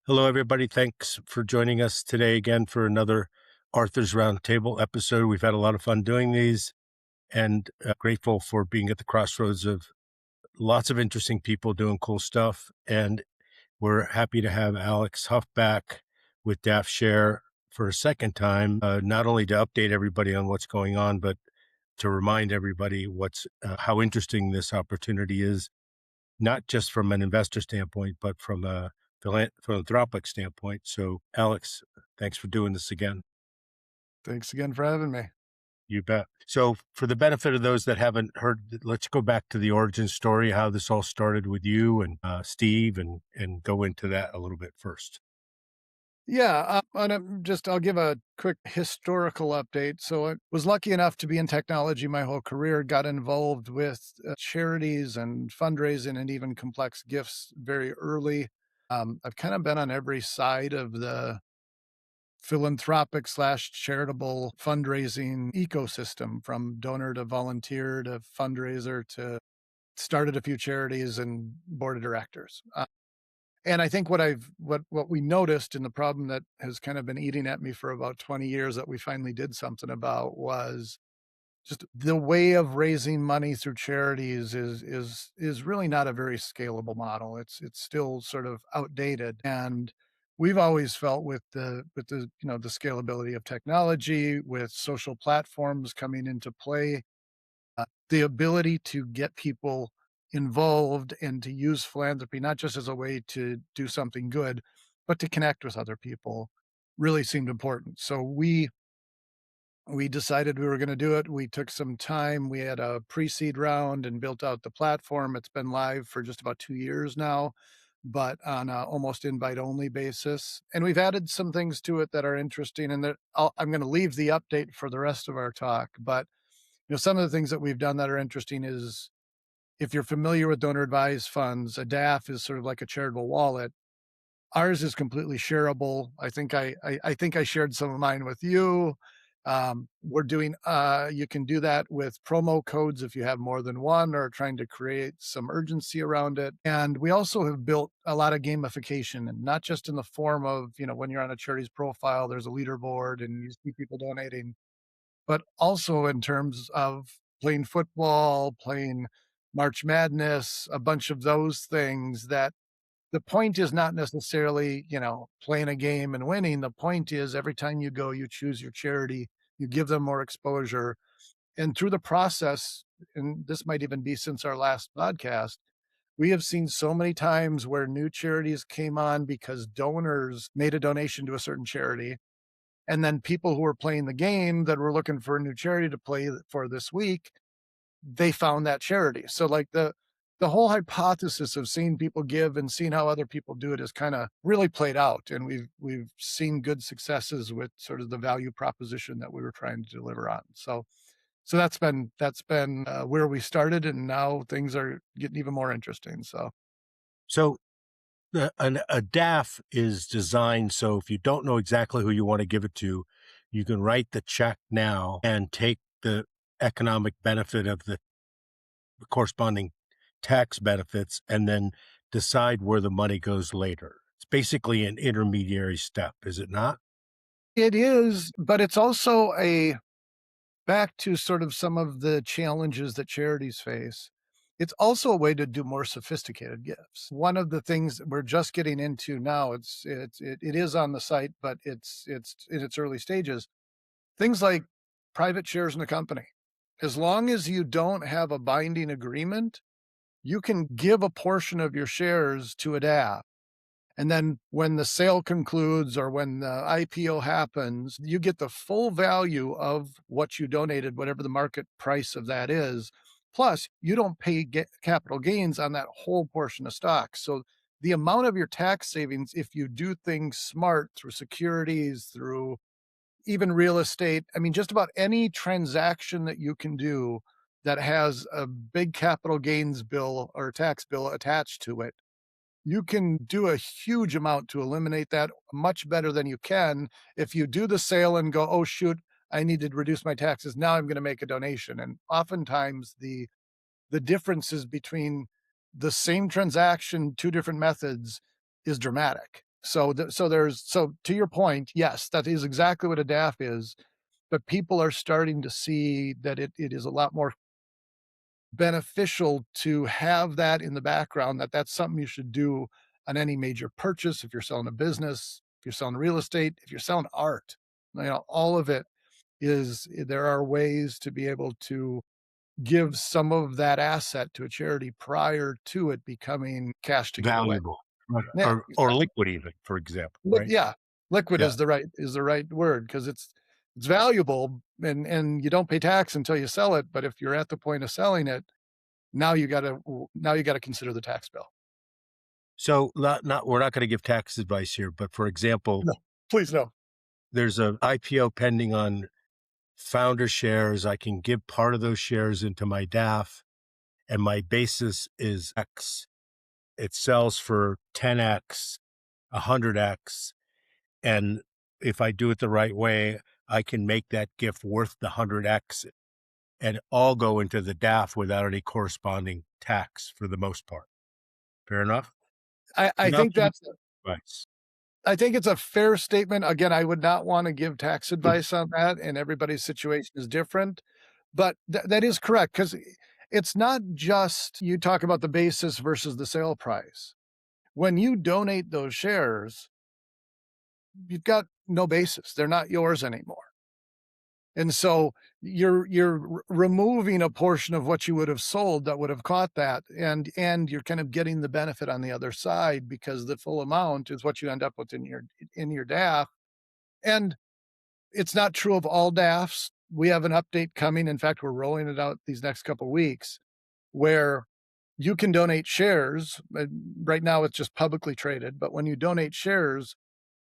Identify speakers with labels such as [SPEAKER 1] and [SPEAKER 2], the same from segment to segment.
[SPEAKER 1] Hello, everybody. Thanks for joining us today again for another Arthur's Roundtable episode. We've had a lot of fun doing these and grateful for being at the crossroads of lots of interesting people doing cool stuff. And we're happy to have Alex Huff back with DAF Share for a second time, not only to update everybody on what's going on, but to remind everybody how interesting this opportunity is, not just from an investor standpoint, but from a philanthropic standpoint. So, Alex, thanks for doing this again.
[SPEAKER 2] Thanks again for having me.
[SPEAKER 1] You bet. So, for the benefit of those that haven't heard, let's go back to the origin story, how this all started with you and Steve, and go into that a little bit first.
[SPEAKER 2] Yeah, I'll give a quick historical update. So I was lucky enough to be in technology my whole career, got involved with charities and fundraising and even complex gifts very early. I've kind of been on every side of the philanthropic slash charitable fundraising ecosystem, from donor to volunteer to fundraiser to started a few charities and board of directors. And I think what we noticed, and the problem that has kind of been eating at me for about 20 years that we finally did something about, was just the way of raising money through charities is really not a very scalable model. It's still sort of outdated. And we've always felt with the the scalability of technology, with social platforms coming into play, the ability to get people involved and to use philanthropy, not just as a way to do something good, but to connect with other people, really seemed important. So we decided we were going to do it. We took some time. We had a pre-seed round and built out the platform. It's been live for just about 2 years now, but on a almost invite only basis. And we've added some things to it that are interesting. And I'm going to leave the update for the rest of our talk, but some of the things that we've done that are interesting is, if you're familiar with donor advised funds, a DAF is sort of like a charitable wallet. Ours is completely shareable. I think I shared some of mine with you. You can do that with promo codes if you have more than one or trying to create some urgency around it. And we also have built a lot of gamification, and not just in the form of, when you're on a charity's profile, there's a leaderboard and you see people donating, but also in terms of playing football, playing March Madness, a bunch of those things. That the point is not necessarily, playing a game and winning. The point is, every time you go, you choose your charity, you give them more exposure. And through the process, and this might even be since our last podcast, we have seen so many times where new charities came on because donors made a donation to a certain charity, and then people who were playing the game that were looking for a new charity to play for this week, they found that charity. So like the whole hypothesis of seeing people give and seeing how other people do it is kind of really played out. And we've seen good successes with sort of the value proposition that we were trying to deliver on. So that's been where we started, and now things are getting even more interesting. So
[SPEAKER 1] So, a DAF is designed so if you don't know exactly who you want to give it to, you can write the check now and take the economic benefit of the corresponding tax benefits and then decide where the money goes later. It's basically an intermediary step, is it not?
[SPEAKER 2] it is, but it's also a back to sort of some of the challenges that charities face. It's also a way to do more sophisticated gifts. One of the things that we're just getting into now, it is on the site, but it's in its early stages. Things like private shares in a company. As long as you don't have a binding agreement, you can give a portion of your shares to a DAF. And then when the sale concludes or when the IPO happens, you get the full value of what you donated, whatever the market price of that is. Plus, you don't pay capital gains on that whole portion of stock. So the amount of your tax savings, if you do things smart through securities, through even real estate, I mean, just about any transaction that you can do that has a big capital gains bill or tax bill attached to it, you can do a huge amount to eliminate that, much better than you can if you do the sale and go, "Oh, shoot, I need to reduce my taxes. Now I'm gonna make a donation." And oftentimes, the differences between the same transaction, 2 different methods, is dramatic. So to your point, yes, that is exactly what a DAF is, but people are starting to see that it is a lot more beneficial to have that in the background, that that's something you should do on any major purchase. If you're selling a business, if you're selling real estate, if you're selling art, all of it is there are ways to be able to give some of that asset to a charity prior to it becoming cash to give away.
[SPEAKER 1] Valuable, right,
[SPEAKER 2] Yeah,
[SPEAKER 1] or
[SPEAKER 2] exactly.
[SPEAKER 1] liquid even, for example, right?
[SPEAKER 2] Yeah, liquid
[SPEAKER 1] Yeah.
[SPEAKER 2] is the right word because it's valuable and you don't pay tax until you sell it. But if you're at the point of selling it, now you gotta consider the tax bill.
[SPEAKER 1] So, not we're not gonna give tax advice here, but for example,
[SPEAKER 2] No, please no.
[SPEAKER 1] there's a IPO pending on founder shares. I can give part of those shares into my DAF, and my basis is X. It sells for 10X, 100X, and if I do it the right way, I can make that gift worth the 100X and all go into the DAF without any corresponding tax for the most part. Fair enough?
[SPEAKER 2] I
[SPEAKER 1] Without
[SPEAKER 2] think
[SPEAKER 1] giving
[SPEAKER 2] that's
[SPEAKER 1] advice.
[SPEAKER 2] I think it's a fair statement. Again, I would not wanna give tax advice on that, and everybody's situation is different, but that is correct because it's not just you talk about the basis versus the sale price. When you donate those shares, you've got no basis. They're not yours anymore. And so you're removing a portion of what you would have sold that would have caught that, and you're kind of getting the benefit on the other side because the full amount is what you end up with in your DAF. And it's not true of all DAFs. We have an update coming. In fact, we're rolling it out these next couple weeks where you can donate shares. Right now, it's just publicly traded, but when you donate shares,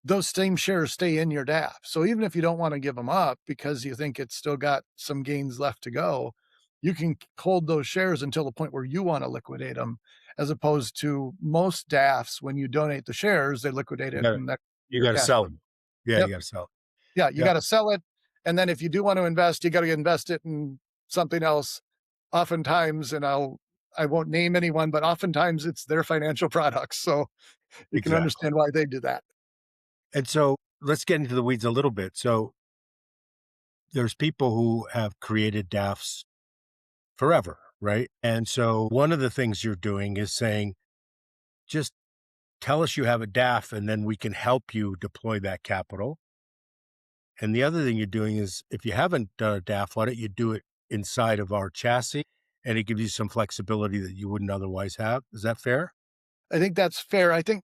[SPEAKER 2] those same shares stay in your DAF. So even if you don't want to give them up because you think it's still got some gains left to go, you can hold those shares until the point where you want to liquidate them, as opposed to most DAFs, when you donate the shares, they liquidate
[SPEAKER 1] You
[SPEAKER 2] it
[SPEAKER 1] gotta
[SPEAKER 2] and that
[SPEAKER 1] you
[SPEAKER 2] your
[SPEAKER 1] gotta
[SPEAKER 2] cash
[SPEAKER 1] sell
[SPEAKER 2] flow.
[SPEAKER 1] them. Yeah, you
[SPEAKER 2] Yep.
[SPEAKER 1] gotta sell it.
[SPEAKER 2] Yeah, you
[SPEAKER 1] Yep,
[SPEAKER 2] gotta sell it, and then if you do want to invest, you gotta invest it in something else. Oftentimes, and I won't name anyone, but oftentimes it's their financial products, so you can
[SPEAKER 1] exactly.
[SPEAKER 2] understand why they do that.
[SPEAKER 1] And so, let's get into the weeds a little bit. So, there's people who have created DAFs forever, right? And so, one of the things you're doing is saying, "Just tell us you have a DAF, and then we can help you deploy that capital." And the other thing you're doing is, if you haven't done a DAF, why don't you do it inside of our chassis, and it gives you some flexibility that you wouldn't otherwise have. Is that fair?
[SPEAKER 2] I think that's fair. I think,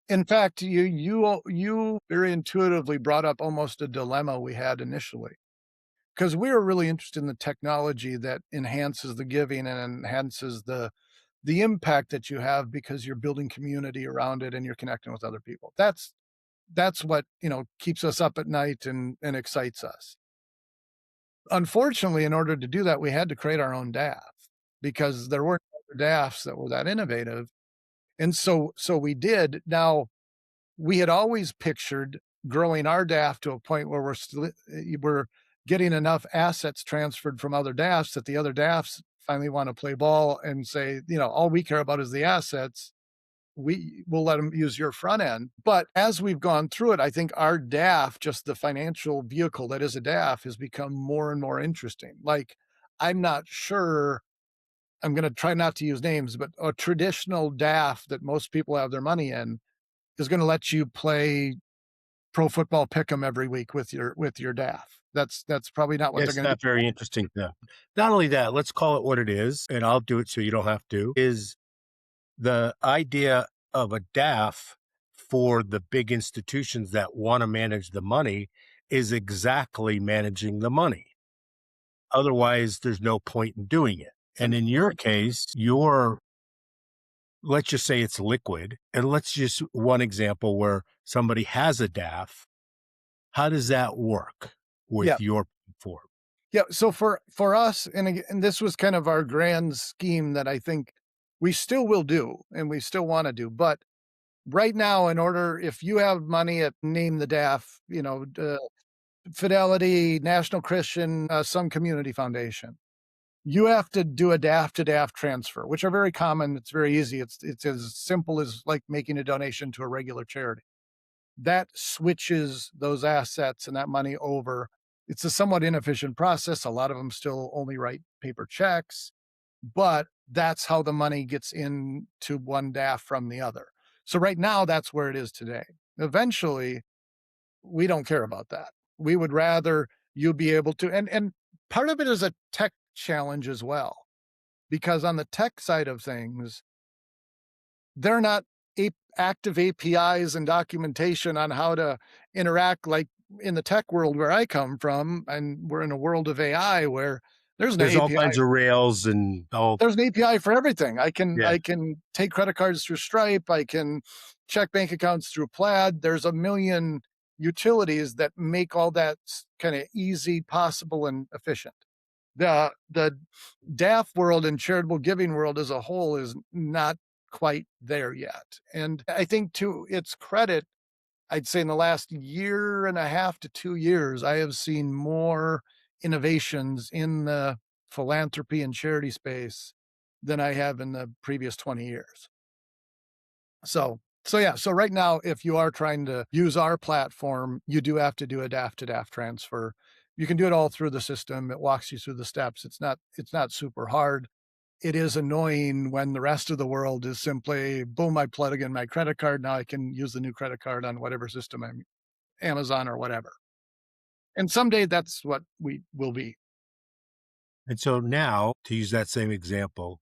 [SPEAKER 2] in fact, you very intuitively brought up almost a dilemma we had initially, because we were really interested in the technology that enhances the giving and enhances the impact that you have because you're building community around it and you're connecting with other people. That's what, keeps us up at night and excites us. Unfortunately, in order to do that, we had to create our own DAF because there weren't other DAFs that were that innovative. And so we did. Now, we had always pictured growing our DAF to a point where we're getting enough assets transferred from other DAFs that the other DAFs finally want to play ball and say, all we care about is the assets. We will let them use your front end. But as we've gone through it, I think our DAF, just the financial vehicle that is a DAF, has become more and more interesting. Like, I'm not sure, I'm going to try not to use names, but a traditional DAF that most people have their money in is going to let you play pro football pick'em every week with your DAF. That's probably not what they're
[SPEAKER 1] It's
[SPEAKER 2] going to
[SPEAKER 1] not
[SPEAKER 2] do.
[SPEAKER 1] very interesting to them. Not only that, let's call it what it is, and I'll do it so you don't have to, is the idea of a DAF for the big institutions that wanna manage the money is exactly managing the money. Otherwise, there's no point in doing it. And in your case, let's just say it's liquid, and let's just one example where somebody has a DAF. How does that work
[SPEAKER 2] Yeah.
[SPEAKER 1] with your platform?
[SPEAKER 2] Yeah, so for us, and this was kind of our grand scheme that I think we still will do and we still wanna do, but right now, in order if you have money at name the DAF, Fidelity, National Christian, some community foundation, you have to do a DAF to DAF transfer, which are very common. It's very easy. It's as simple as like making a donation to a regular charity. That switches those assets and that money over. It's a somewhat inefficient process. A lot of them still only write paper checks, but that's how the money gets into one DAF from the other. So right now, that's where it is today. Eventually, we don't care about that. We would rather you be able to, and part of it is a tech challenge as well, because on the tech side of things, they're not active APIs and documentation on how to interact like in the tech world where I come from, and we're in a world of AI where there's an
[SPEAKER 1] There's all
[SPEAKER 2] API.
[SPEAKER 1] kinds of rails and all.
[SPEAKER 2] There's an API for everything.
[SPEAKER 1] Yeah.
[SPEAKER 2] I can take credit cards through Stripe. I can check bank accounts through Plaid. There's a million utilities that make all that kind of easy, possible, and efficient. The DAF world and charitable giving world as a whole is not quite there yet. And I think to its credit, I'd say in the last year and a half to 2 years, I have seen more innovations in the philanthropy and charity space than I have in the previous 20 years. So yeah, so right now, if you are trying to use our platform, you do have to do a DAF to DAF transfer. You can do it all through the system. It walks you through the steps. It's not super hard. It is annoying when the rest of the world is simply, boom, I plug in my credit card. Now I can use the new credit card on whatever system I'm Amazon or whatever. And someday that's what we will be.
[SPEAKER 1] And so now, to use that same example,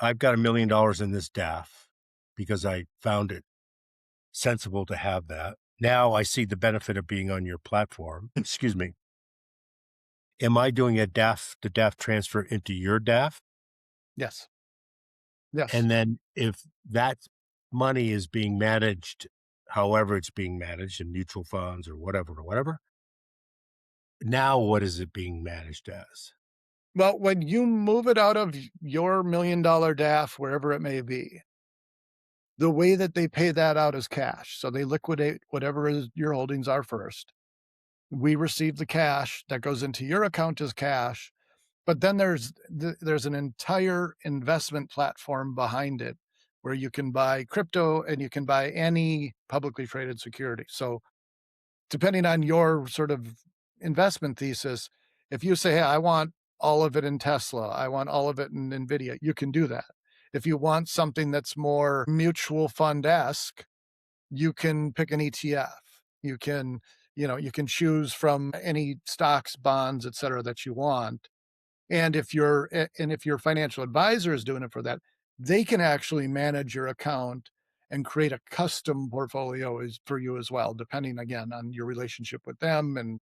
[SPEAKER 1] I've got $1 million in this DAF because I found it sensible to have that. Now I see the benefit of being on your platform. Excuse me. Am I doing a DAF to DAF transfer into your DAF?
[SPEAKER 2] Yes. Yes.
[SPEAKER 1] And then if that money is being managed, however it's being managed in mutual funds or whatever, now what is it being managed as?
[SPEAKER 2] Well, when you move it out of your $1 million DAF, wherever it may be, the way that they pay that out is cash. So they liquidate whatever is your holdings are first. We receive the cash that goes into your account as cash, but then there's an entire investment platform behind it where you can buy crypto and you can buy any publicly traded security. So depending on your sort of investment thesis, if you say, hey, I want all of it in Tesla, I want all of it in Nvidia, you can do that. If you want something that's more mutual fund-esque, you can pick an ETF. You can, you can choose from any stocks, bonds, et cetera, that you want. And if your financial advisor is doing it for that, they can actually manage your account and create a custom portfolio for you as well, depending again on your relationship with them and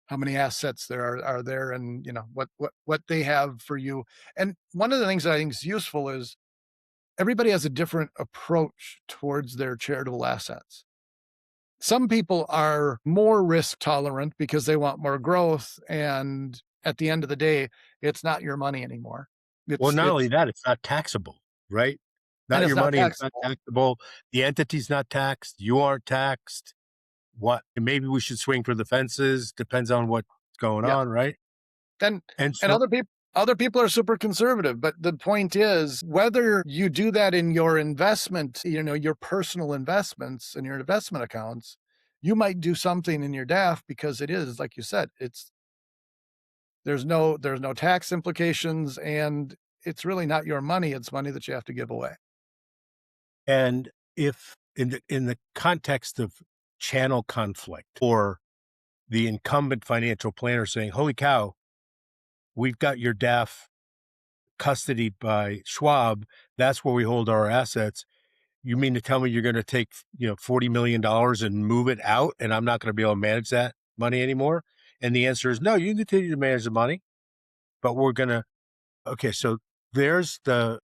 [SPEAKER 2] how many assets there are there, and what they have for you. And one of the things that I think is useful is everybody has a different approach towards their charitable assets. Some people are more risk tolerant because they want more growth, and at the end of the day, it's not your money anymore.
[SPEAKER 1] Well,
[SPEAKER 2] It's
[SPEAKER 1] not only
[SPEAKER 2] it's
[SPEAKER 1] that, it's not taxable, right?
[SPEAKER 2] and
[SPEAKER 1] Not
[SPEAKER 2] it's
[SPEAKER 1] your
[SPEAKER 2] not
[SPEAKER 1] money, and it's not
[SPEAKER 2] taxable.
[SPEAKER 1] taxable. The entity's not taxed. You aren't taxed. What? And maybe we should swing for the fences. Depends on what's going
[SPEAKER 2] Yeah.
[SPEAKER 1] on, right?
[SPEAKER 2] And
[SPEAKER 1] And
[SPEAKER 2] and
[SPEAKER 1] so,
[SPEAKER 2] other people are super conservative, but the point is whether you do that in your investment, your personal investments and your investment accounts, you might do something in your DAF because it is, like you said, there's no tax implications, and it's really not your money, it's money that you have to give away.
[SPEAKER 1] and if in the context of channel conflict or the incumbent financial planner saying, "Holy cow, we've got your DAF custodied by Schwab. That's where we hold our assets. You mean to tell me you're going to take, $40 million and move it out, and I'm not going to be able to manage that money anymore?" And the answer is no. You can continue to manage the money, but we're going to. Okay, so there's the.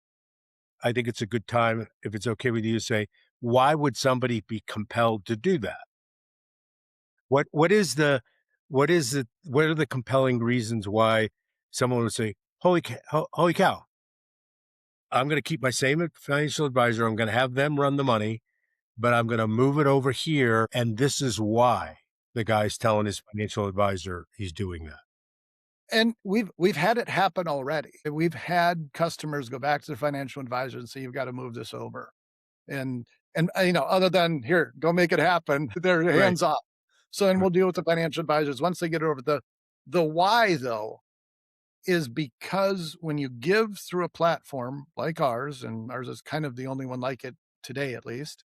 [SPEAKER 1] I think it's a good time, if it's okay with you, to say, why would somebody be compelled to do that? What are the compelling reasons why someone would say, holy cow, I'm going to keep my same financial advisor. I'm going to have them run the money, but I'm going to move it over here. And this is why the guy's telling his financial advisor he's doing that.
[SPEAKER 2] And we've had it happen already. We've had customers go back to their financial advisor and say, "You've got to move this over." And other than, "Here, go make it happen," their
[SPEAKER 1] Right.
[SPEAKER 2] hands off. So then
[SPEAKER 1] Right.
[SPEAKER 2] we'll deal with the financial advisors once they get it over. The why, though, is because when you give through a platform like ours, and ours is kind of the only one like it today, at least,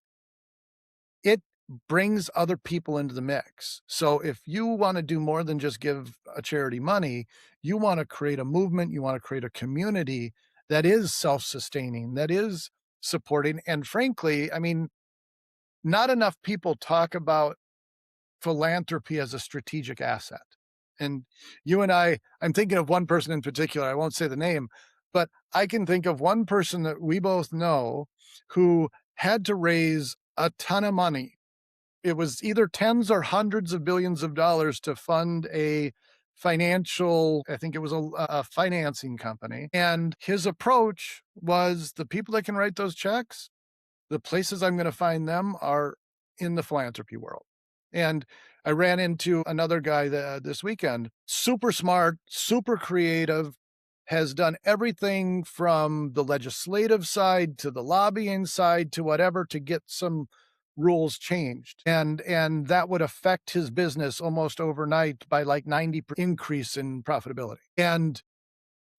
[SPEAKER 2] it brings other people into the mix. So if you want to do more than just give a charity money, you want to create a movement, you want to create a community that is self-sustaining, that is supporting. And frankly, I mean, not enough people talk about philanthropy as a strategic asset. And you and I'm thinking of one person in particular, I won't say the name, but I can think of one person that we both know who had to raise a ton of money. It was either tens or hundreds of billions of dollars to fund a financial, I think it was a financing company. And his approach was, the people that can write those checks, the places I'm going to find them are in the philanthropy world. And I ran into another guy this weekend, super smart, super creative, has done everything from the legislative side to the lobbying side to whatever to get some rules changed. And that would affect his business almost overnight by like 90% increase in profitability. And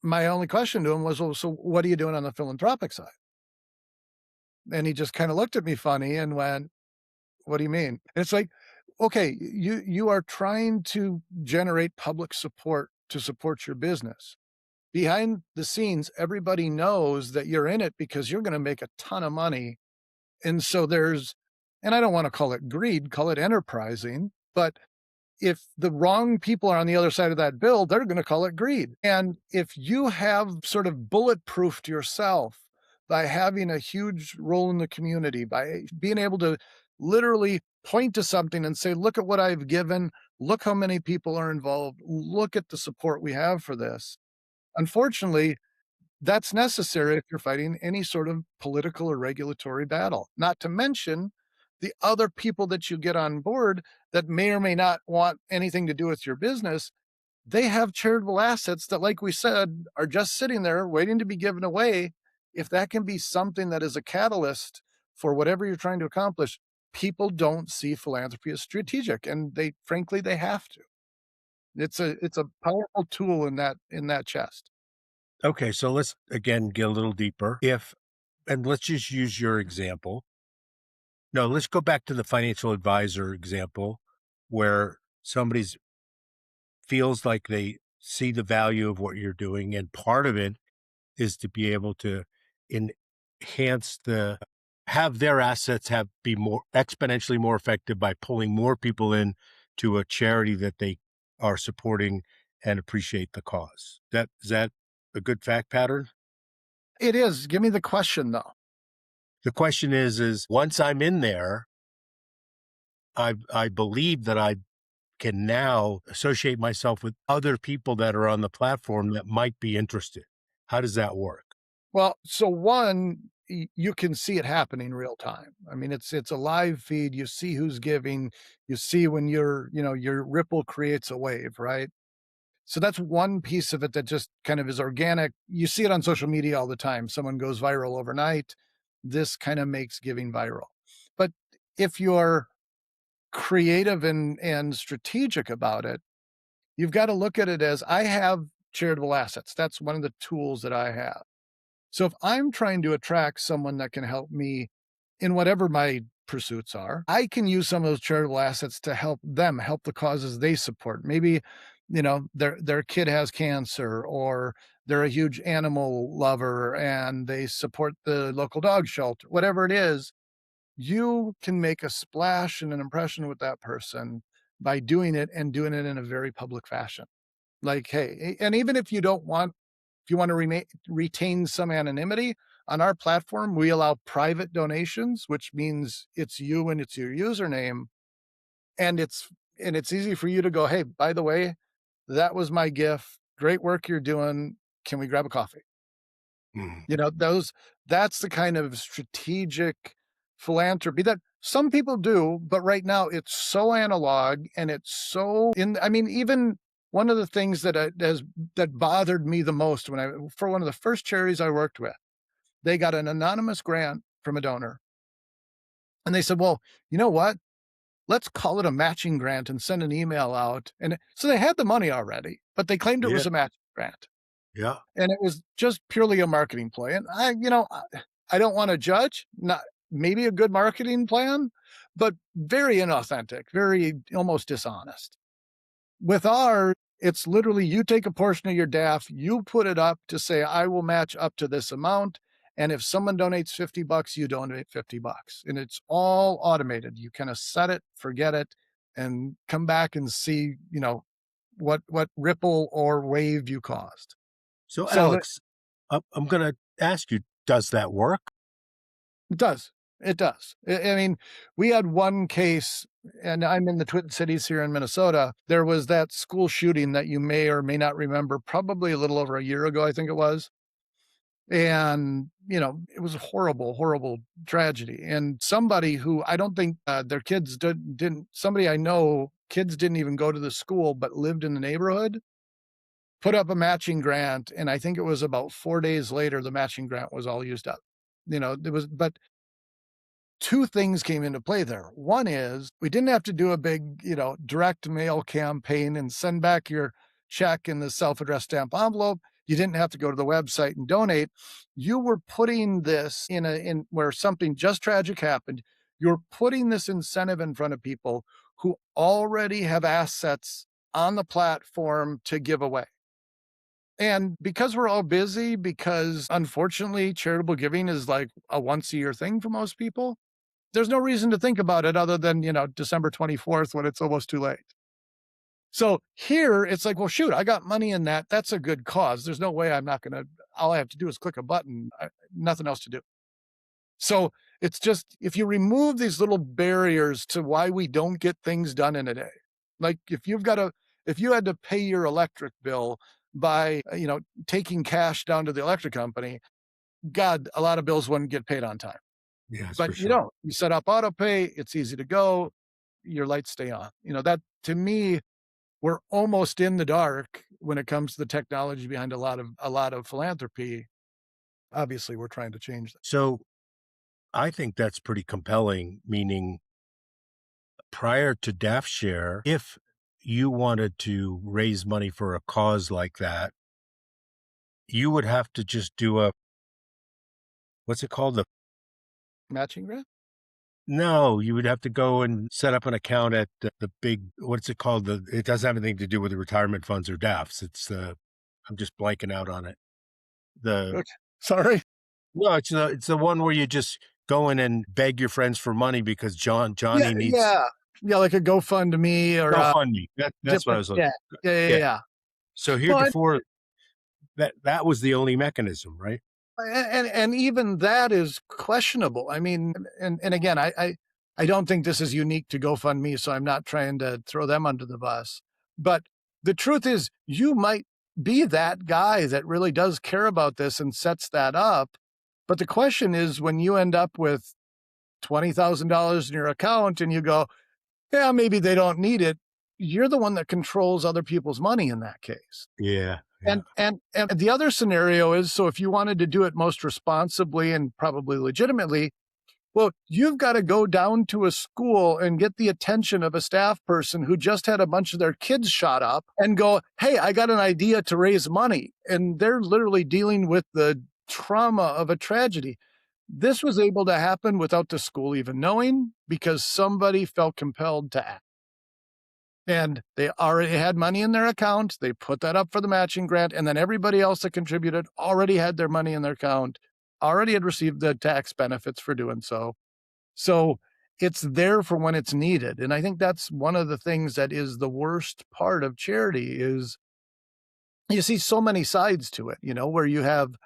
[SPEAKER 2] my only question to him was, well, so what are you doing on the philanthropic side? And he just kind of looked at me funny and went, "What do you mean?" And it's like, okay, you are trying to generate public support to support your business. Behind the scenes, everybody knows that you're in it because you're going to make a ton of money. And so and I don't want to call it greed, call it enterprising, but if the wrong people are on the other side of that bill, they're going to call it greed. And if you have sort of bulletproofed yourself by having a huge role in the community, by being able to literally point to something and say, "Look at what I've given, look how many people are involved, look at the support we have for this." Unfortunately, that's necessary if you're fighting any sort of political or regulatory battle, not to mention the other people that you get on board that may or may not want anything to do with your business. They have charitable assets that, like we said, are just sitting there waiting to be given away. If that can be something that is a catalyst for whatever you're trying to accomplish, people don't see philanthropy as strategic, and frankly, they have to. It's a powerful tool in that chest.
[SPEAKER 1] Okay, so let's again get a little deeper. If and let's just use your example. No, let's go back to the financial advisor example where somebody's feels like they see the value of what you're doing, and part of it is to be able to enhance have their assets have be more exponentially more effective by pulling more people in to a charity that they are supporting and appreciate the cause. That is that a good fact pattern?
[SPEAKER 2] It is. Give me the question, though.
[SPEAKER 1] The question is once I'm in there, I believe that I can now associate myself with other people that are on the platform that might be interested. How does that work?
[SPEAKER 2] Well, so one, you can see it happening real time. I mean, it's a live feed. You see who's giving. You see when your ripple creates a wave, right? So that's one piece of it that just kind of is organic. You see it on social media all the time. Someone goes viral overnight. This kind of makes giving viral. But if you're creative and strategic about it, you've got to look at it as, I have charitable assets. That's one of the tools that I have. So if I'm trying to attract someone that can help me in whatever my pursuits are, I can use some of those charitable assets to help them, help the causes they support. Maybe, their kid has cancer, or they're a huge animal lover and they support the local dog shelter, whatever it is. You can make a splash and an impression with that person by doing it, and doing it in a very public fashion. Like, hey, and even if you want to retain some anonymity, on our platform, we allow private donations, which means it's you and it's your username. And it's easy for you to go, "Hey, by the way, that was my gift. Great work you're doing. Can we grab a coffee?"
[SPEAKER 1] Mhm.
[SPEAKER 2] That's the kind of strategic philanthropy that some people do, but right now it's so analog and it's so I mean, even one of the things that bothered me the most when I for one of the first charities I worked with, they got an anonymous grant from a donor, and they said, "Well, you know what? Let's call it a matching grant and send an email out." And so they had the money already, but they claimed it
[SPEAKER 1] Yeah.
[SPEAKER 2] was a matching grant,
[SPEAKER 1] Yeah.
[SPEAKER 2] and it was just purely a marketing play. And I don't want to judge. Not maybe a good marketing plan, but very inauthentic, very almost dishonest. With our, it's literally you take a portion of your DAF, you put it up to say, I will match up to this amount. And if someone donates $50, you donate $50. And it's all automated. You kind of set it, forget it, and come back and see, what ripple or wave you caused.
[SPEAKER 1] So,
[SPEAKER 2] So that
[SPEAKER 1] Alex, I'm going to ask you, does that work?
[SPEAKER 2] it does. It does. I mean, we had one case, and I'm in the Twin Cities here in Minnesota. There was that school shooting that you may or may not remember, probably a little over a year ago, I think it was. And, it was a horrible, horrible tragedy. And somebody who I don't think their kids didn't, somebody I know, kids didn't even go to the school, but lived in the neighborhood, put up a matching grant. And I think it was about 4 days later, the matching grant was all used up. But two things came into play there. One is we didn't have to do a big, direct mail campaign and send back your check in the self-addressed stamp envelope. You didn't have to go to the website and donate. You were putting this in where something just tragic happened. You're putting this incentive in front of people who already have assets on the platform to give away. And because we're all busy, because unfortunately charitable giving is like a once a year thing for most people, there's no reason to think about it other than, December 24th when it's almost too late. So here it's like, well, shoot, I got money in that. That's a good cause. There's no way I'm not going to, all I have to do is click a button, nothing else to do. So it's just, if you remove these little barriers to why we don't get things done in a day, like if you had to pay your electric bill by, taking cash down to the electric company, God, a lot of bills wouldn't get paid on time.
[SPEAKER 1] Yes, for
[SPEAKER 2] But
[SPEAKER 1] sure.
[SPEAKER 2] you set up auto pay, it's easy to go, your lights stay on. That to me, we're almost in the dark when it comes to the technology behind a lot of philanthropy. Obviously, we're trying to change that.
[SPEAKER 1] So I think that's pretty compelling, meaning prior to DAF Share, if you wanted to raise money for a cause like that, you would have to just do what's it called?
[SPEAKER 2] Matching grant?
[SPEAKER 1] No, you would have to go and set up an account at the big, what's it called? It doesn't have anything to do with the retirement funds or DAFs. I'm just blanking out on it. The,
[SPEAKER 2] Okay. Sorry.
[SPEAKER 1] no, it's the one where you just go in and beg your friends for money because
[SPEAKER 2] Yeah,
[SPEAKER 1] Johnny needs
[SPEAKER 2] yeah. Yeah, like a GoFundMe or
[SPEAKER 1] GoFundMe. That's what I
[SPEAKER 2] different.
[SPEAKER 1] was looking.
[SPEAKER 2] Yeah. Yeah, yeah,
[SPEAKER 1] Yeah.
[SPEAKER 2] yeah.
[SPEAKER 1] So
[SPEAKER 2] Well,
[SPEAKER 1] heretofore, that was the only mechanism, right?
[SPEAKER 2] and even that is questionable. I mean, and again, I don't think this is unique to GoFundMe, so I'm not trying to throw them under the bus. But the truth is, you might be that guy that really does care about this and sets that up. But the question is, when you end up with $20,000 in your account and you go, yeah, maybe they don't need it. You're the one that controls other people's money in that case.
[SPEAKER 1] Yeah. Yeah.
[SPEAKER 2] And the other scenario is, so if you wanted to do it most responsibly and probably legitimately, well, you've got to go down to a school and get the attention of a staff person who just had a bunch of their kids shot up and go, hey, I got an idea to raise money. And they're literally dealing with the trauma of a tragedy. This was able to happen without the school even knowing because somebody felt compelled to act. And they already had money in their account. They put that up for the matching grant. And then everybody else that contributed already had their money in their account, already had received the tax benefits for doing so. So it's there for when it's needed. And I think that's one of the things that is the worst part of charity is you see so many sides to it, where you have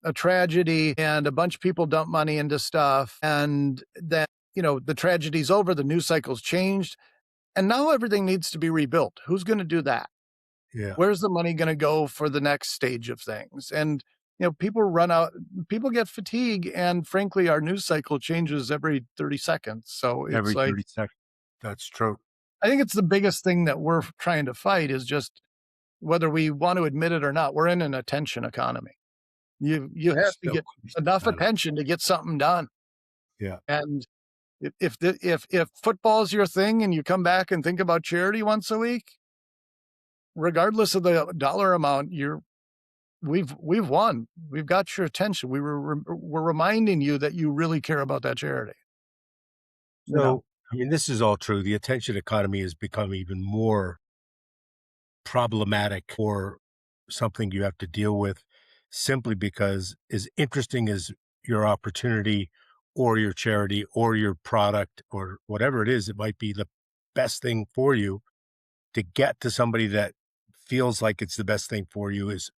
[SPEAKER 2] a tragedy and a bunch of people dump money into stuff. And then, the tragedy's over, the news cycle's changed. And now everything needs to be rebuilt. Who's going to do that?
[SPEAKER 1] Yeah.
[SPEAKER 2] Where's the money going to go for the next stage of things? And, people run out, people get fatigue. And frankly, our news cycle changes every 30 seconds. So it's
[SPEAKER 1] Every
[SPEAKER 2] like,
[SPEAKER 1] 30 seconds. That's true.
[SPEAKER 2] I think it's the biggest thing that we're trying to fight is just whether we want to admit it or not, we're in an attention economy. You have to
[SPEAKER 1] So
[SPEAKER 2] get enough attention to get something done.
[SPEAKER 1] yeah.
[SPEAKER 2] And if football's your thing and you come back and think about charity once a week, regardless of the dollar amount, we've won. We've got your attention. We're reminding you that you really care about that charity. You know,
[SPEAKER 1] So, I mean, this is all true. The attention economy has become even more problematic or something you have to deal with simply because as interesting as your opportunity or your charity or your product or whatever it is, it might be the best thing for you to get to somebody that feels like it's the best thing for you is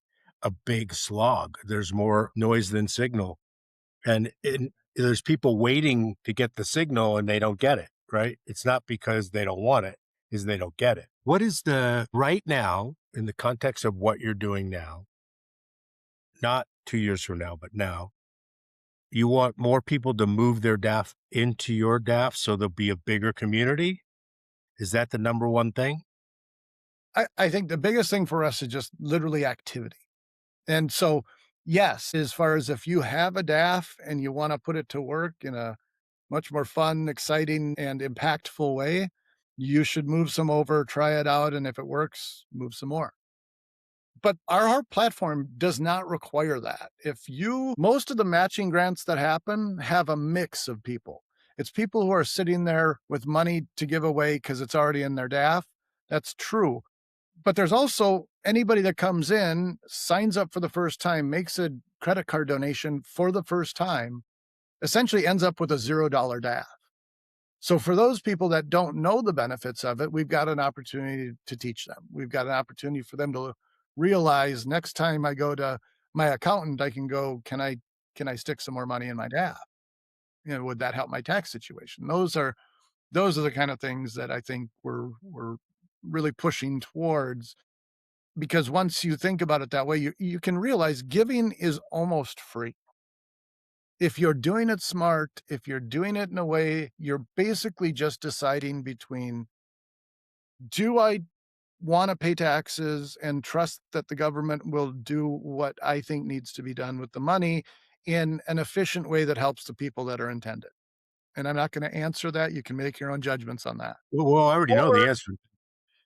[SPEAKER 1] a big slog. There's more noise than signal. And there's people waiting to get the signal and they don't get it, right? It's not because they don't want it, is they don't get it. What is the right now in the context of what you're doing now, not 2 years from now, but now, you want more people to move their DAF into your DAF so there'll be a bigger community? Is that the number one thing?
[SPEAKER 2] I think the biggest thing for us is just literally activity. And so, yes, as far as if you have a DAF and you want to put it to work in a much more fun, exciting, and impactful way, you should move some over, try it out, and if it works, move some more. But our platform does not require that. If you most of the matching grants that happen have a mix of people. It's people who are sitting there with money to give away because it's already in their DAF. That's true. But there's also anybody that comes in, signs up for the first time, makes a credit card donation for the first time, essentially ends up with a $0 DAF. So for those people that don't know the benefits of it, we've got an opportunity to teach them. We've got an opportunity for them to realize next time I go to my accountant, I can go, can I stick some more money in my DAF? Would that help my tax situation? Those are the kind of things that I think we're really pushing towards, because once you think about it that way, you can realize giving is almost free. If you're doing it smart, if you're doing it in a way, you're basically just deciding between, do I want to pay taxes and trust that the government will do what I think needs to be done with the money in an efficient way that helps the people that are intended? And I'm not going to answer that. You can make your own judgments on that.
[SPEAKER 1] Well, I already know the
[SPEAKER 2] Or
[SPEAKER 1] answer,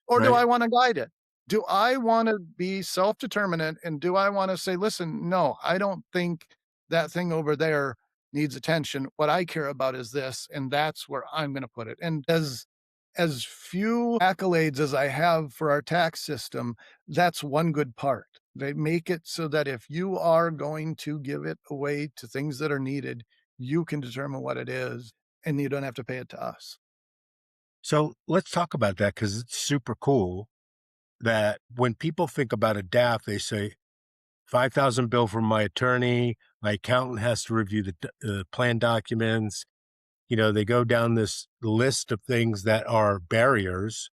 [SPEAKER 2] Or do
[SPEAKER 1] right?
[SPEAKER 2] I wanna guide it? Do I wanna be self-determinant, and do I wanna say, "Listen, no, I don't think that thing over there needs attention. What I care about is this, and that's where I'm gonna put it." And as few accolades as I have for our tax system, that's one good part. They make it so that if you are going to give it away to things that are needed, you can determine what it is, and you don't have to pay it to us.
[SPEAKER 1] So let's talk about that because it's super cool that when people think about a DAF, they say 5,000 bill from my attorney, my accountant has to review the plan documents. They go down this list of things that are barriers,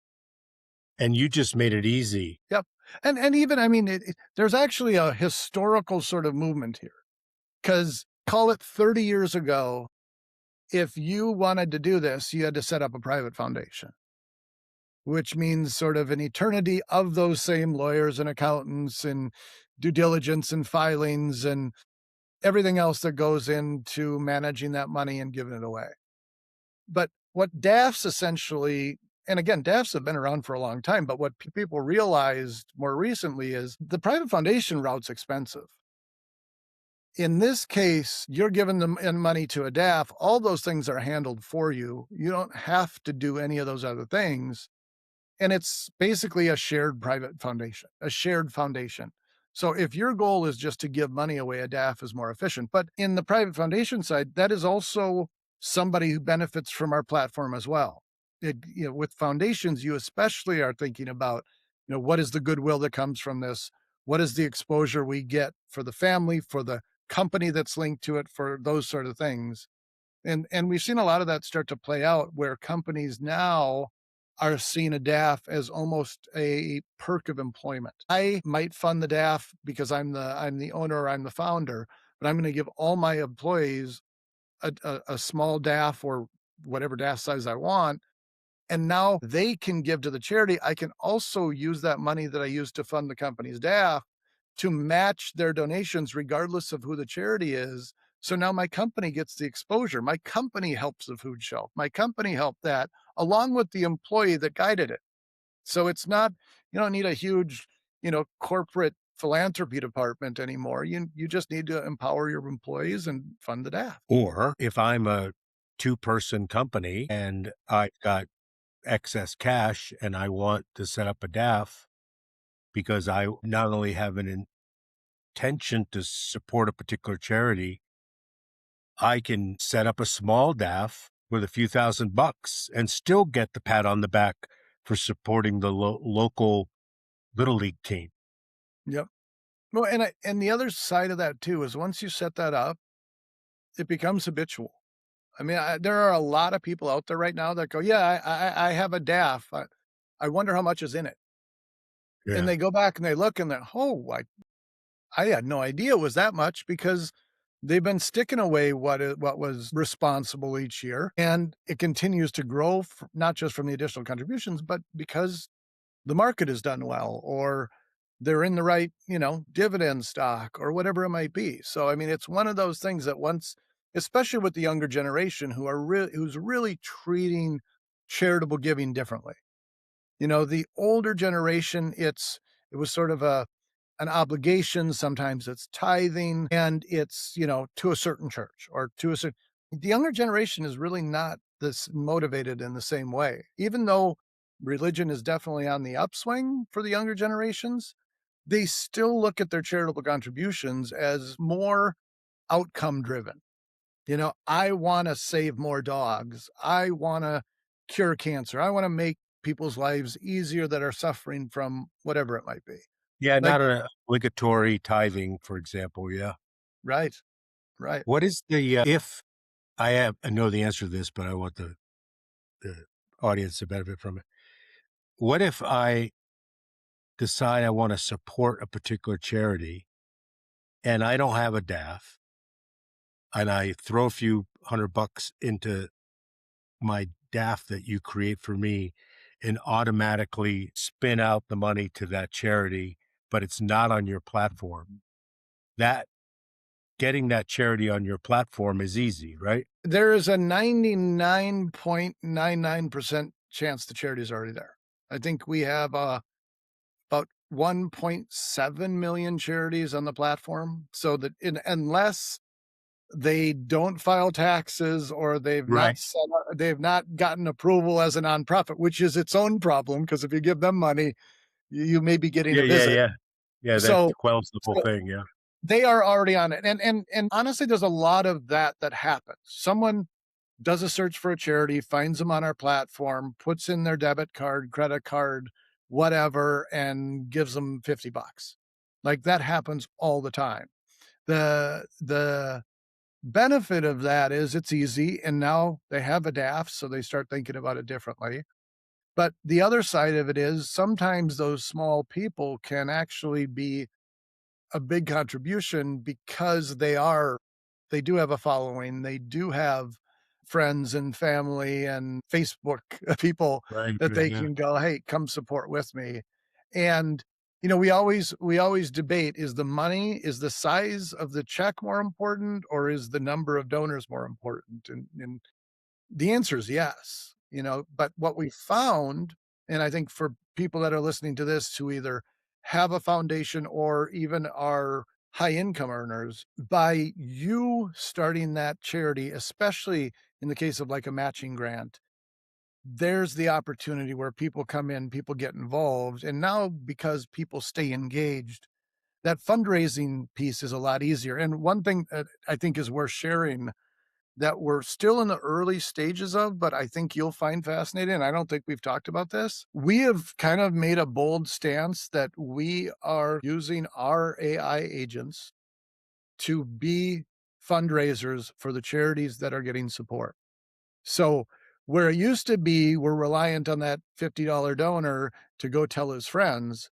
[SPEAKER 1] and you just made it easy.
[SPEAKER 2] Yep. And even, I mean, there's actually a historical sort of movement here, because call it 30 years ago, if you wanted to do this, you had to set up a private foundation, which means sort of an eternity of those same lawyers and accountants and due diligence and filings and everything else that goes into managing that money and giving it away. But what DAFs essentially, and again, DAFs have been around for a long time, but what people realized more recently is the private foundation route's expensive. In this case, you're giving them in money to a DAF. All those things are handled for you. You don't have to do any of those other things. And it's basically a shared private foundation, a shared foundation. So if your goal is just to give money away, a DAF is more efficient. But in the private foundation side, that is also somebody who benefits from our platform as well. With foundations, you especially are thinking about, what is the goodwill that comes from this? What is the exposure we get for the family, for the company that's linked to it, for those sort of things? And we've seen a lot of that start to play out where companies now are seeing a DAF as almost a perk of employment. I might fund the DAF because I'm the owner or I'm the founder, but I'm going to give all my employees a small DAF or whatever DAF size I want, And now they can give to the charity. I can also use that money that I used to fund the company's DAF to match their donations regardless of who the charity is. So now my company gets the exposure. My company helps the food shelf. My company helped that along with the employee that guided it. So it's not, you don't need a huge, corporate philanthropy department anymore. You just need to empower your employees and fund the DAF.
[SPEAKER 1] Or if I'm a two-person company and I've got excess cash and I want to set up a DAF because I not only have an intention to support a particular charity, I can set up a small DAF with a few $1,000 and still get the pat on the back for supporting the local little league team.
[SPEAKER 2] Yep. Well, and the other side of that too is once you set that up, it becomes habitual. I mean, there are a lot of people out there right now that go, "Yeah, I have a DAF. I wonder how much is in it." And
[SPEAKER 1] Yeah.
[SPEAKER 2] they go back and they look and they're, "Oh, I had no idea it was that much," because they've been sticking away what was responsible each year, and it continues to grow, not just from the additional contributions, but because the market has done well, or they're in the right, dividend stock or whatever it might be. So, I mean, it's one of those things that once, especially with the younger generation who's really treating charitable giving differently. The older generation, it was sort of an obligation. Sometimes it's tithing and it's, to a certain church or to a certain, the younger generation is really not this motivated in the same way, even though religion is definitely on the upswing for the younger generations. They still look at their charitable contributions as more outcome driven. I want to save more dogs. I want to cure cancer. I want to make people's lives easier that are suffering from whatever it might be.
[SPEAKER 1] Yeah,
[SPEAKER 2] Like,
[SPEAKER 1] not an obligatory tithing, for example, yeah.
[SPEAKER 2] right, right.
[SPEAKER 1] What is the, if I know the answer to this, but I want the audience to benefit from it. What if I decide I wanna support a particular charity and I don't have a DAF, and I throw a few $100 into my DAF that you create for me and automatically spin out the money to that charity, but it's not on your platform. That getting that charity on your platform is easy, right?
[SPEAKER 2] There is a 99.99% chance the charity is already there. I think we have about 1.7 million charities on the platform. So that unless they don't file taxes or
[SPEAKER 1] Right.
[SPEAKER 2] they've not gotten approval as a nonprofit, which is its own problem because if you give them money, you may be getting
[SPEAKER 1] Yeah,
[SPEAKER 2] a
[SPEAKER 1] yeah,
[SPEAKER 2] visit.
[SPEAKER 1] yeah. Yeah, that
[SPEAKER 2] So,
[SPEAKER 1] quells the whole
[SPEAKER 2] so
[SPEAKER 1] thing, yeah.
[SPEAKER 2] they are already on it. And honestly, there's a lot of that happens. Someone does a search for a charity, finds them on our platform, puts in their debit card, credit card, whatever, and gives them 50 bucks. Like that happens all the time. The benefit of that is it's easy and now they have a DAF, so they start thinking about it differently. But the other side of it is sometimes those small people can actually be a big contribution because they do have a following. They do have friends and family and Facebook people
[SPEAKER 1] Right,
[SPEAKER 2] that
[SPEAKER 1] right,
[SPEAKER 2] they
[SPEAKER 1] yeah.
[SPEAKER 2] can go, "Hey, come support with me." And, we always debate, is the size of the check more important or is the number of donors more important? And the answer is yes, but what we found, and I think for people that are listening to this who either have a foundation or even are high income earners, by you starting that charity, especially in the case of like a matching grant, there's the opportunity where people come in, people get involved. And now because people stay engaged, that fundraising piece is a lot easier. And one thing that I think is worth sharing that we're still in the early stages of, but I think you'll find fascinating. And I don't think we've talked about this. We have kind of made a bold stance that we are using our AI agents to be fundraisers for the charities that are getting support. So where it used to be, we're reliant on that $50 donor to go tell his friends.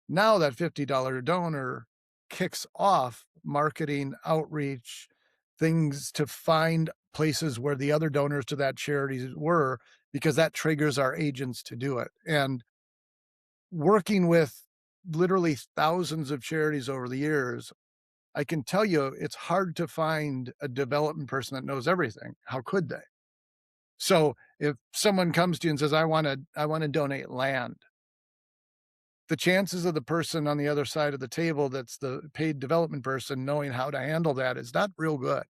[SPEAKER 2] Now that $50 donor kicks off marketing, outreach, things to find places where the other donors to that charity were, because that triggers our agents to do it. And working with literally thousands of charities over the years, I can tell you it's hard to find a development person that knows everything. How could they? So if someone comes to you and says, I want to donate land, the chances of the person on the other side of the table that's the paid development person knowing how to handle that is not real good.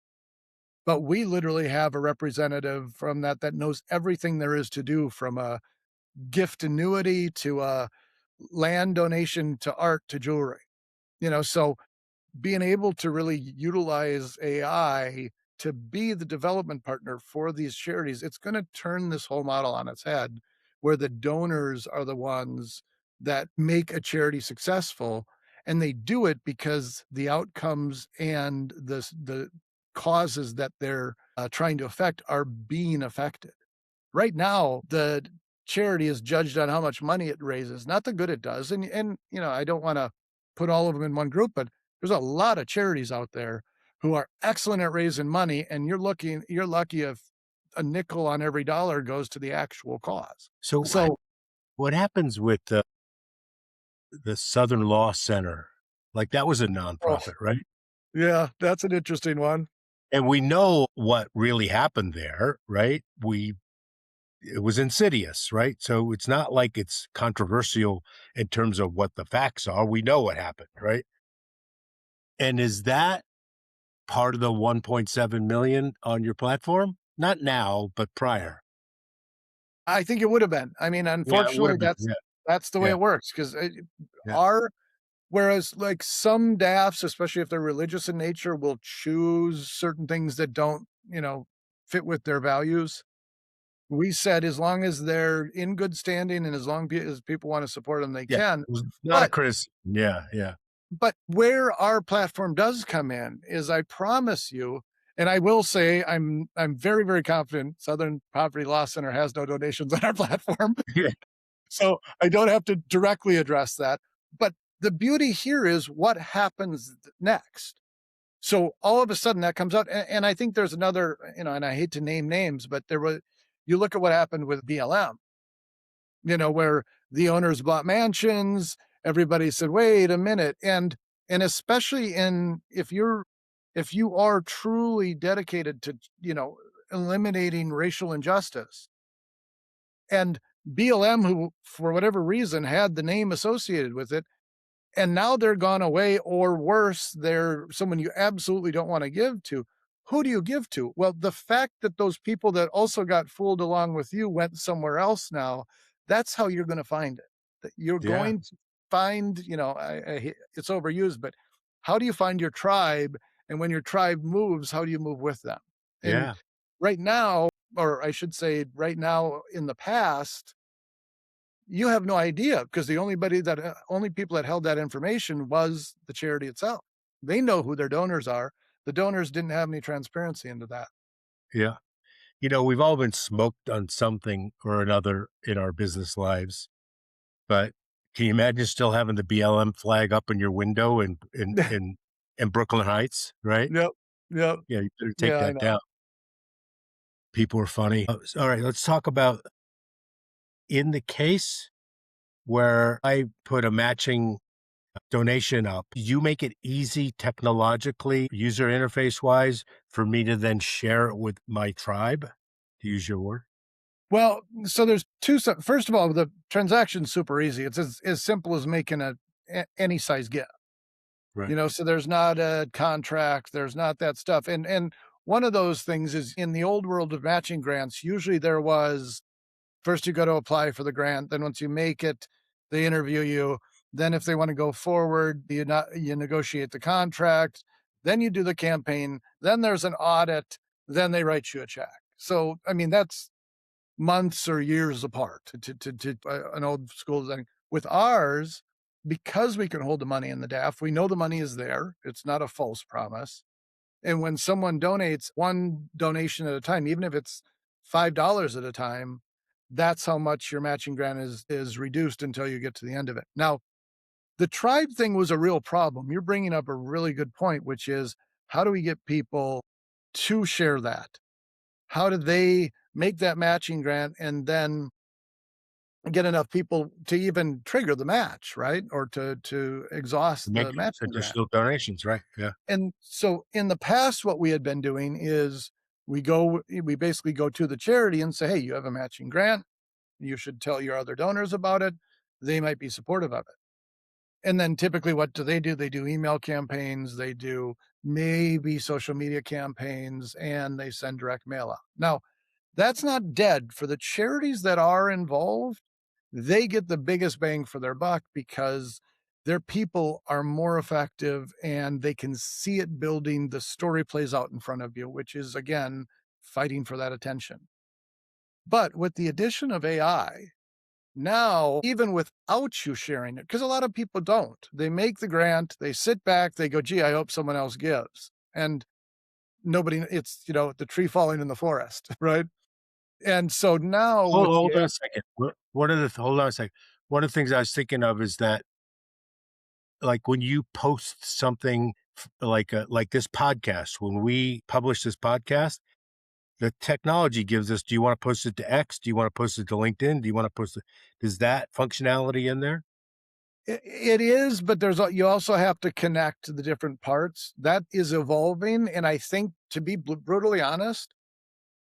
[SPEAKER 2] But we literally have a representative from that knows everything there is to do, from a gift annuity to a land donation to art to jewelry. So being able to really utilize AI to be the development partner for these charities, it's going to turn this whole model on its head, where the donors are the ones that make a charity successful. And they do it because the outcomes and the causes that they're trying to affect are being affected. Right now, the charity is judged on how much money it raises, not the good it does. And I don't wanna put all of them in one group, but there's a lot of charities out there who are excellent at raising money, and you're lucky if a nickel on every dollar goes to the actual cause.
[SPEAKER 1] So
[SPEAKER 2] So
[SPEAKER 1] what happens with the Southern Law Center? Like, that was a
[SPEAKER 2] Oh,
[SPEAKER 1] nonprofit, right?
[SPEAKER 2] yeah, that's an interesting one.
[SPEAKER 1] And we know what really happened there, right? It was insidious, right? So it's not like it's controversial in terms of what the facts are. We know what happened, right? And is that part of the 1.7 million on your platform? Not now, but prior.
[SPEAKER 2] I think it would have been. I mean,
[SPEAKER 1] Yeah, it would
[SPEAKER 2] unfortunately,
[SPEAKER 1] have been.
[SPEAKER 2] that's
[SPEAKER 1] Yeah,
[SPEAKER 2] that's the way
[SPEAKER 1] yeah,
[SPEAKER 2] it works, 'cause
[SPEAKER 1] yeah,
[SPEAKER 2] our whereas, like, some DAFs, especially if they're religious in nature, will choose certain things that don't, fit with their values. We said as long as they're in good standing and as long as people wanna support them, they
[SPEAKER 1] yeah.
[SPEAKER 2] can.
[SPEAKER 1] It was not a
[SPEAKER 2] But
[SPEAKER 1] criticism. Yeah, yeah.
[SPEAKER 2] but where our platform does come in is, I promise you, and I will say I'm very, very confident Southern Poverty Law Center has no donations on our platform.
[SPEAKER 1] Yeah,
[SPEAKER 2] So I don't have to directly address that. But the beauty here is what happens next. So all of a sudden that comes out. And I think there's another, and I hate to name names, but you look at what happened with BLM, where the owners bought mansions. Everybody said, wait a minute. And especially if you are truly dedicated to, eliminating racial injustice, and BLM, who for whatever reason had the name associated with it, and now they're gone away, or worse, they're someone you absolutely don't want to give to. Who do you give to? Well, the fact that those people that also got fooled along with you went somewhere else now, that's how you're going to find it. That you're
[SPEAKER 1] yeah,
[SPEAKER 2] going to find, it's overused, but how do you find your tribe? And when your tribe moves, how do you move with them? And
[SPEAKER 1] yeah,
[SPEAKER 2] right now, or I should say, right now in the past, you have no idea, because the only people that held that information was the charity itself. They know who their donors are. The donors didn't have any transparency into that.
[SPEAKER 1] yeah. We've all been smoked on something or another in our business lives, but can you imagine still having the BLM flag up in your window in Brooklyn Heights, right?
[SPEAKER 2] Yep. Yep.
[SPEAKER 1] Yeah, you better take
[SPEAKER 2] Yeah, I
[SPEAKER 1] that
[SPEAKER 2] know.
[SPEAKER 1] down. People are funny. All right, let's talk about, in the case where I put a matching donation up, you make it easy technologically, user interface wise, for me to then share it with my tribe, to use your word.
[SPEAKER 2] Well, so there's first of all, the transaction's super easy. It's as simple as making any size gift.
[SPEAKER 1] Right.
[SPEAKER 2] So there's not a contract, there's not that stuff. And one of those things is, in the old world of matching grants, usually there was, first you got to apply for the grant, then once you make it, they interview you. Then if they want to go forward, you negotiate the contract, then you do the campaign, then there's an audit, then they write you a check. So I mean, that's months or years apart to an old school thing. With ours, because we can hold the money in the DAF, we know the money is there. It's not a false promise. And when someone donates one donation at a time, even if it's $5 at a time, that's how much your matching grant is reduced until you get to the end of it. Now, the tribe thing was a real problem. You're bringing up a really good point, which is, how do we get people to share that? How do they make that matching grant, and then get enough people to even trigger the match, right? Or to exhaust
[SPEAKER 1] Make
[SPEAKER 2] the matching grant.
[SPEAKER 1] additional donations, right? Yeah.
[SPEAKER 2] And so in the past, what we had been doing is we basically go to the charity and say, "Hey, you have a matching grant. You should tell your other donors about it. They might be supportive of it." And then typically what do? They do email campaigns, they do maybe social media campaigns, and they send direct mail out. Now, that's not dead. For the charities that are involved, they get the biggest bang for their buck because their people are more effective and they can see it building. The story plays out in front of you, which is again fighting for that attention. But with the addition of AI, now, even without you sharing it, because a lot of people don't, they make the grant, they sit back, they go, gee, I hope someone else gives. And nobody, it's, the tree falling in the forest, right? And so now
[SPEAKER 1] Hold
[SPEAKER 2] with
[SPEAKER 1] hold
[SPEAKER 2] the
[SPEAKER 1] on a second. What are the hold on a second. One of the things I was thinking of is that, like, when you post something like this podcast, when we publish this podcast, the technology gives us, do you wanna post it to X? Do you wanna post it to LinkedIn? Do you wanna post it, is that functionality in there?
[SPEAKER 2] It is, but you also have to connect the different parts. That is evolving, and I think to be brutally honest,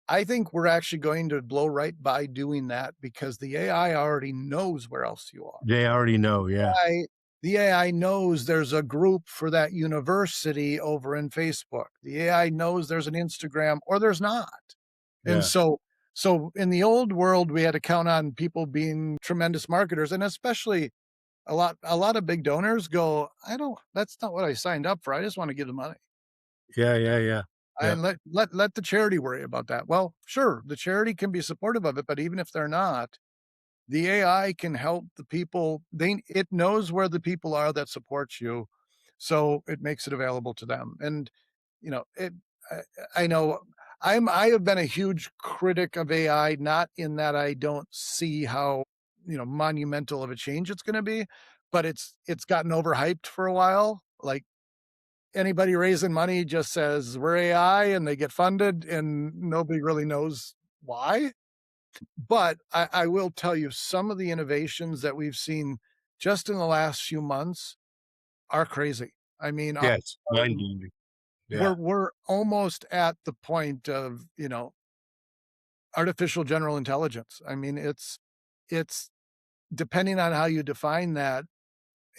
[SPEAKER 2] I think we're actually going to blow right by doing that because the AI already knows where else you are.
[SPEAKER 1] They already know, yeah,
[SPEAKER 2] I The AI knows there's a group for that university over in Facebook. The AI knows there's an Instagram or there's not. And
[SPEAKER 1] yeah,
[SPEAKER 2] so in the old world, we had to count on people being tremendous marketers, and especially a lot of big donors go, "I don't that's not what I signed up for. I just wanna give the money,
[SPEAKER 1] yeah, yeah, yeah, yeah,
[SPEAKER 2] and let the charity worry about that." Well, sure, the charity can be supportive of it, but even if they're not, the AI can help the people. It knows where the people are that support you, so it makes it available to them. And it. I, I know I have been a huge critic of AI, not in that I don't see how monumental of a change it's going to be, but it's gotten overhyped for a while. Like anybody raising money just says we're AI, and they get funded, and nobody really knows why. But I will tell you some of the innovations that we've seen just in the last few months are crazy. I mean,
[SPEAKER 1] yeah, it's
[SPEAKER 2] um,
[SPEAKER 1] mind-blowing,
[SPEAKER 2] we're
[SPEAKER 1] yeah.
[SPEAKER 2] we're almost at the point of, artificial general intelligence. I mean, it's depending on how you define that,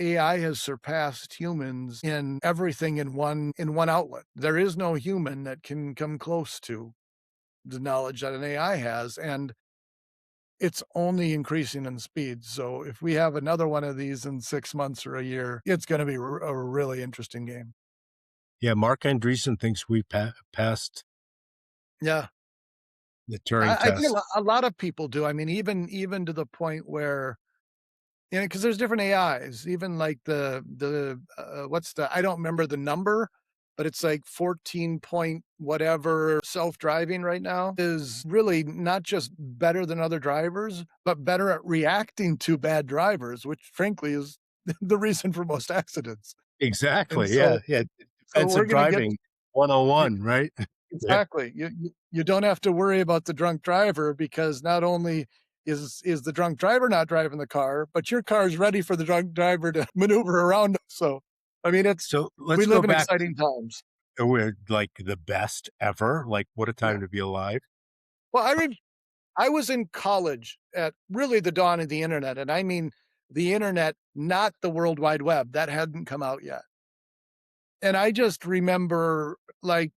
[SPEAKER 2] AI has surpassed humans in everything in one outlet. There is no human that can come close to the knowledge that an AI has, and it's only increasing in speed. So if we have another one of these in 6 months or a year, it's gonna be a really interesting game.
[SPEAKER 1] Yeah, Mark Andreessen thinks we passed
[SPEAKER 2] Yeah.
[SPEAKER 1] the Turing
[SPEAKER 2] I think a
[SPEAKER 1] test.
[SPEAKER 2] lot a lot of people do. I mean, even to the point where because there's different AIs, even like what's I don't remember the number, but it's like 14 point whatever self-driving right now is really not just better than other drivers, but better at reacting to bad drivers, which frankly is the reason for most accidents. And
[SPEAKER 1] Exactly, yeah,
[SPEAKER 2] so
[SPEAKER 1] yeah,
[SPEAKER 2] so we're
[SPEAKER 1] defensive
[SPEAKER 2] gonna get
[SPEAKER 1] driving
[SPEAKER 2] you
[SPEAKER 1] 101, right? Yeah.
[SPEAKER 2] exactly. You don't have to worry about the drunk driver because not only is the drunk driver not driving the car, but your car is ready for the drunk driver to maneuver around. So, I mean,
[SPEAKER 1] So,
[SPEAKER 2] we
[SPEAKER 1] let's go
[SPEAKER 2] live in
[SPEAKER 1] back
[SPEAKER 2] exciting times.
[SPEAKER 1] to where, like, the best ever, like, what a
[SPEAKER 2] Yeah.
[SPEAKER 1] time to be alive.
[SPEAKER 2] Well, I was in college at really the dawn of the internet, and I mean the internet, not the World Wide Web. That hadn't come out yet. And I just remember like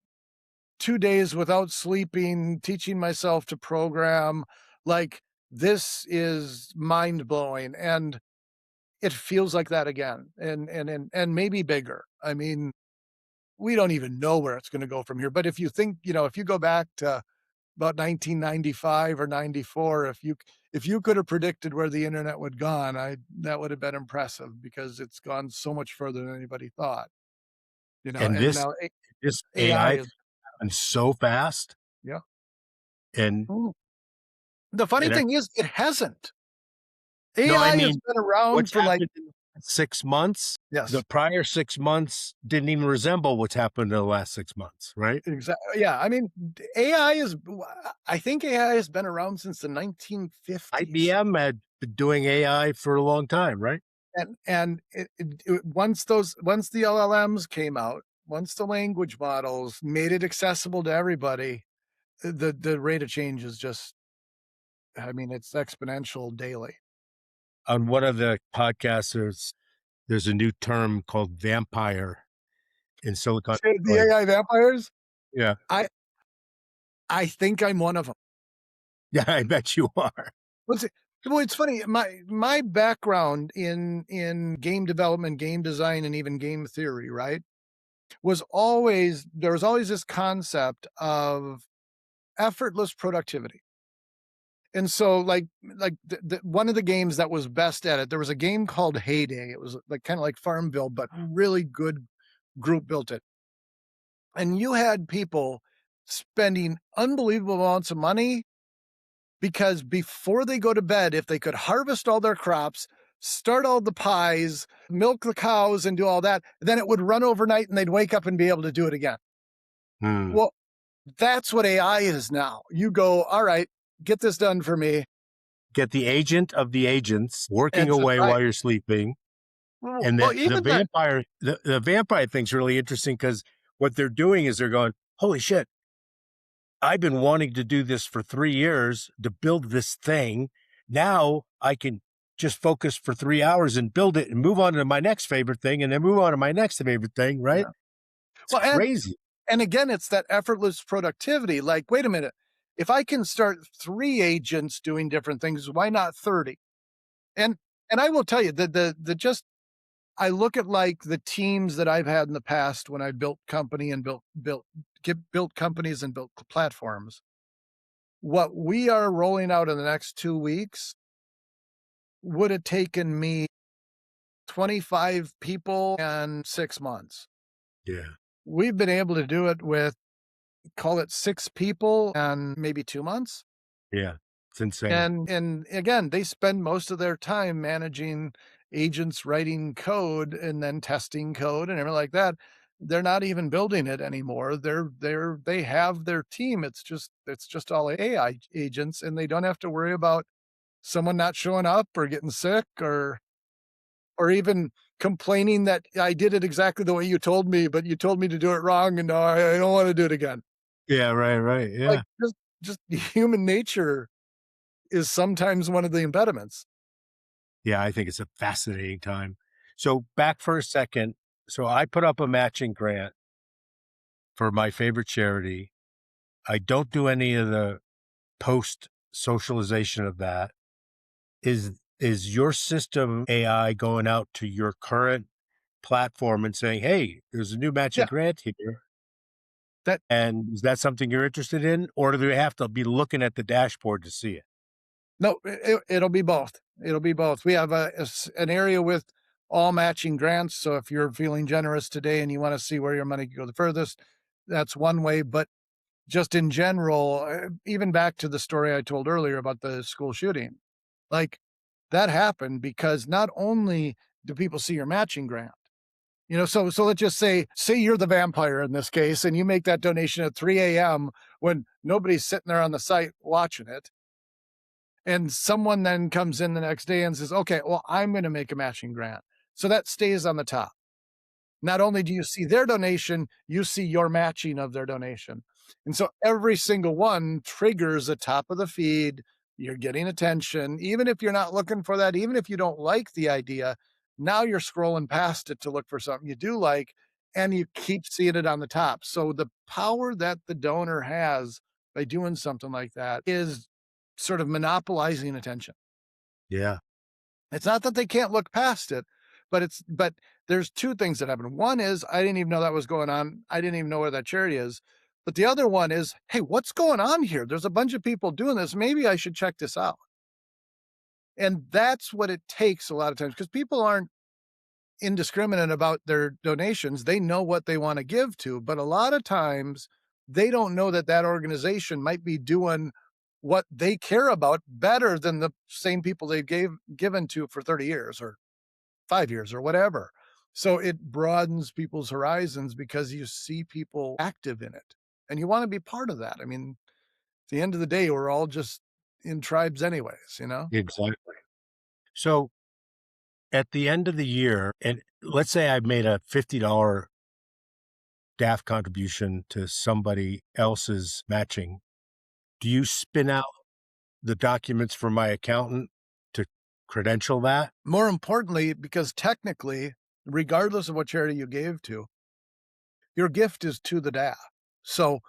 [SPEAKER 2] 2 days without sleeping, teaching myself to program. Like, this is mind blowing, and it feels like that again, and maybe bigger. I mean, we don't even know where it's gonna go from here, but if you think, if you go back to about 1995 or 94, if you could have predicted where the internet would gone, I that would have been impressive because it's gone so much further than anybody thought,
[SPEAKER 1] And
[SPEAKER 2] and
[SPEAKER 1] this
[SPEAKER 2] now
[SPEAKER 1] this
[SPEAKER 2] AI
[SPEAKER 1] AI
[SPEAKER 2] is
[SPEAKER 1] happened so fast,
[SPEAKER 2] yeah.
[SPEAKER 1] and
[SPEAKER 2] The funny
[SPEAKER 1] and I
[SPEAKER 2] thing is it hasn't.
[SPEAKER 1] no, I
[SPEAKER 2] AI has
[SPEAKER 1] mean,
[SPEAKER 2] been around
[SPEAKER 1] what's
[SPEAKER 2] for, like
[SPEAKER 1] happened 6 months, the
[SPEAKER 2] Yes.
[SPEAKER 1] prior 6 months didn't even resemble what's happened in the last 6 months, right?
[SPEAKER 2] Exactly. Yeah, I mean, AI is I think AI has been around since the 1950s.
[SPEAKER 1] IBM had been doing AI for a long time, right?
[SPEAKER 2] And once the LLMs came out, once the language models made it accessible to everybody, the rate of change is just, I mean, it's exponential daily.
[SPEAKER 1] On one of the podcasts, there's a new term called vampire in Silicon
[SPEAKER 2] The
[SPEAKER 1] Valley.
[SPEAKER 2] AI vampires?
[SPEAKER 1] Yeah.
[SPEAKER 2] I I think I'm one of them.
[SPEAKER 1] Yeah, I bet you are.
[SPEAKER 2] What's it well, it's funny, my background in game development, game design, and even game theory, right, there was always this concept of effortless productivity. And so, like the one of the games that was best at it, there was a game called Heyday. It was like kinda like Farmville, but really good group built it. And you had people spending unbelievable amounts of money because before they go to bed, if they could harvest all their crops, start all the pies, milk the cows, and do all that, then it would run overnight and they'd wake up and be able to do it again.
[SPEAKER 1] Hmm.
[SPEAKER 2] Well, that's what AI is now. You go, all right, get this done for me.
[SPEAKER 1] Get the agent of the agents working
[SPEAKER 2] And so,
[SPEAKER 1] away
[SPEAKER 2] right.
[SPEAKER 1] while you're sleeping. And
[SPEAKER 2] Well,
[SPEAKER 1] the
[SPEAKER 2] even that,
[SPEAKER 1] vampire thing's really interesting because what they're doing is they're going, holy shit, I've been wanting to do this for 3 years to build this thing. Now I can just focus for 3 hours and build it and move on to my next favorite thing and then move on to my next favorite thing, right?
[SPEAKER 2] yeah.
[SPEAKER 1] It's
[SPEAKER 2] Well,
[SPEAKER 1] crazy.
[SPEAKER 2] and again, it's that effortless productivity. Like, wait a minute, if I can start 3 agents doing different things, why not 30? And and I will tell you that the just I look at, like, the teams that I've had in the past when I built company and built companies and built platforms. What we are rolling out in the next 2 weeks would have taken me 25 people and 6 months.
[SPEAKER 1] Yeah.
[SPEAKER 2] We've been able to do it with, call it 6 people and maybe 2 months.
[SPEAKER 1] Yeah. It's insane.
[SPEAKER 2] And again, they spend most of their time managing agents, writing code, and then testing code and everything like that. They're not even building it anymore. They have their team. It's just all AI agents, and they don't have to worry about someone not showing up or getting sick or even complaining that I did it exactly the way you told me, but you told me to do it wrong, and now I don't want to do it again.
[SPEAKER 1] Yeah. Right. Right.
[SPEAKER 2] Like
[SPEAKER 1] Yeah.
[SPEAKER 2] just human nature is sometimes one of the impediments.
[SPEAKER 1] Yeah. I think it's a fascinating time. So back for a second. So I put up a matching grant for my favorite charity. I don't do any of the post socialization of that. Is your system AI going out to your current platform and saying, "Hey, there's a new matching
[SPEAKER 2] Yeah,
[SPEAKER 1] grant here,"
[SPEAKER 2] that
[SPEAKER 1] and is that something you're interested in, or do they have to be looking at the dashboard to see it?
[SPEAKER 2] no, it'll be both. It'll be both. We have an area with all matching grants. So if you're feeling generous today and you want to see where your money can go the furthest, that's one way. But just in general, even back to the story I told earlier about the school shooting, like that happened because not only do people see your matching grant, so let's just say you're the vampire in this case, and you make that donation at 3 a.m. when nobody's sitting there on the site watching it. And someone then comes in the next day and says, okay, well, I'm going to make a matching grant. So that stays on the top. Not only do you see their donation, you see your matching of their donation. And so every single one triggers the top of the feed. You're getting attention, even if you're not looking for that, even if you don't like the idea. Now you're scrolling past it to look for something you do like, and you keep seeing it on the top. So the power that the donor has by doing something like that is sort of monopolizing attention.
[SPEAKER 1] Yeah.
[SPEAKER 2] It's not that they can't look past it, but there's 2 things that happen. One is, I didn't even know that was going on. I didn't even know where that charity is. But the other one is, "Hey, what's going on here? There's a bunch of people doing this. Maybe I should check this out." And that's what it takes a lot of times because people aren't indiscriminate about their donations. They know what they wanna give to, but a lot of times, they don't know that that organization might be doing what they care about better than the same people they gave given to for 30 years or 5 years or whatever. So it broadens people's horizons because you see people active in it, and you wanna be part of that. I mean, at the end of the day, we're all just in tribes anyways, you know?
[SPEAKER 1] Exactly. So at the end of the year, and let's say I made a $50 DAF contribution to somebody else's matching, do you spin out the documents for my accountant to credential that?
[SPEAKER 2] More importantly, because technically, regardless of what charity you gave to, your gift is to the DAF. So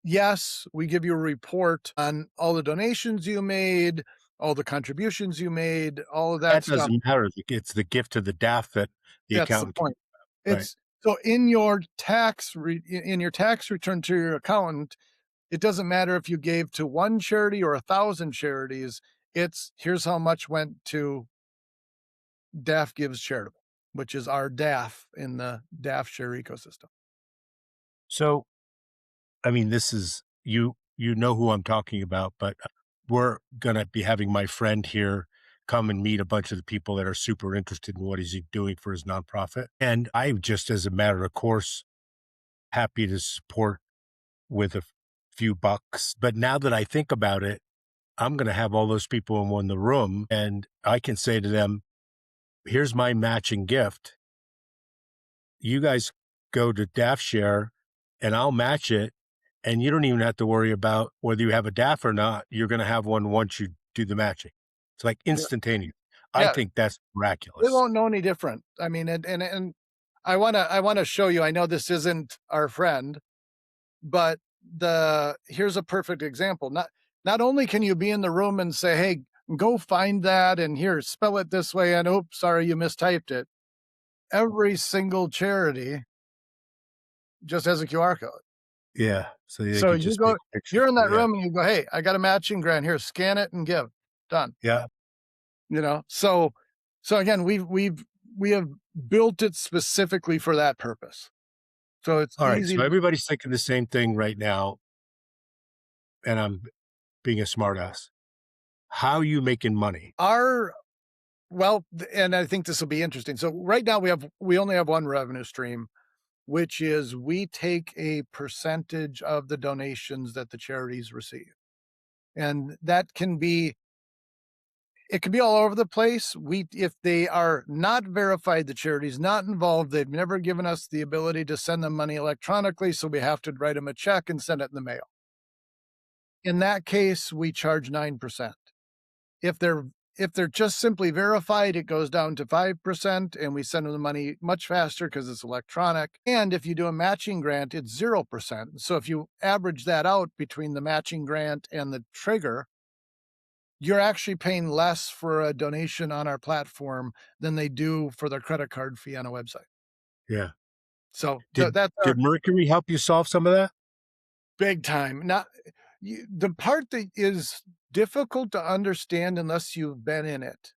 [SPEAKER 2] yes, we give you a report on all the donations you made, all the contributions you made, all of that
[SPEAKER 1] That
[SPEAKER 2] stuff.
[SPEAKER 1] doesn't matter. It's the gift to the DAF that the
[SPEAKER 2] That's the
[SPEAKER 1] accountant can,
[SPEAKER 2] point.
[SPEAKER 1] right.
[SPEAKER 2] It's so in your in your tax return to your accountant, it doesn't matter if you gave to one charity or 1,000 charities. It's here's how much went to DAF Gives Charitable, which is our DAF in the DAF share ecosystem.
[SPEAKER 1] So, I mean, this is you know who I'm talking about, but we're gonna be having my friend here come and meet a bunch of the people that are super interested in what he's doing for his nonprofit. And I just, as a matter of course, happy to support with a few bucks. But now that I think about it, I'm gonna have all those people in one the room, and I can say to them, here's my matching gift. You guys go to DAF Share and I'll match it. And you don't even have to worry about whether you have a DAF or not. You're going to have one once you do the matching. It's like
[SPEAKER 2] Yeah.
[SPEAKER 1] instantaneous. I
[SPEAKER 2] Yeah,
[SPEAKER 1] think that's
[SPEAKER 2] they
[SPEAKER 1] miraculous.
[SPEAKER 2] won't know any different. I mean, and I wanna show you. I know this isn't our friend, but here's a perfect example. Not only can you be in the room and say, "Hey, go find that and here, spell it this way," and oops, sorry, you mistyped it. Every single charity just has a QR code.
[SPEAKER 1] Yeah. So they
[SPEAKER 2] So
[SPEAKER 1] could
[SPEAKER 2] you
[SPEAKER 1] just make
[SPEAKER 2] go
[SPEAKER 1] a picture.
[SPEAKER 2] you're in that
[SPEAKER 1] Yeah.
[SPEAKER 2] room and you go, "Hey, I got a matching grant here, scan it and give." Done.
[SPEAKER 1] Yeah.
[SPEAKER 2] You know? So again, we have built it specifically for that purpose. So it's
[SPEAKER 1] All right.
[SPEAKER 2] easy
[SPEAKER 1] So
[SPEAKER 2] to
[SPEAKER 1] everybody's thinking the same thing right now. And I'm being a smartass. How are you making money?
[SPEAKER 2] our well, and I think this will be interesting. So right now we only have one revenue stream, which is we take a percentage of the donations that the charities receive. And that can be it can be all over the place. If they are not verified, the charity's not involved, they've never given us the ability to send them money electronically, so we have to write them a check and send it in the mail. In that case, we charge 9%. If they're if they're just simply verified, it goes down to 5% and we send them the money much faster because it's electronic. And if you do a matching grant, it's 0%. So if you average that out between the matching grant and the trigger, you're actually paying less for a donation on our platform than they do for their credit card fee on a website.
[SPEAKER 1] Yeah.
[SPEAKER 2] So
[SPEAKER 1] Did
[SPEAKER 2] that's our
[SPEAKER 1] did Mercury help you solve some of that?
[SPEAKER 2] big time. Not the part that is difficult to understand unless you've been in it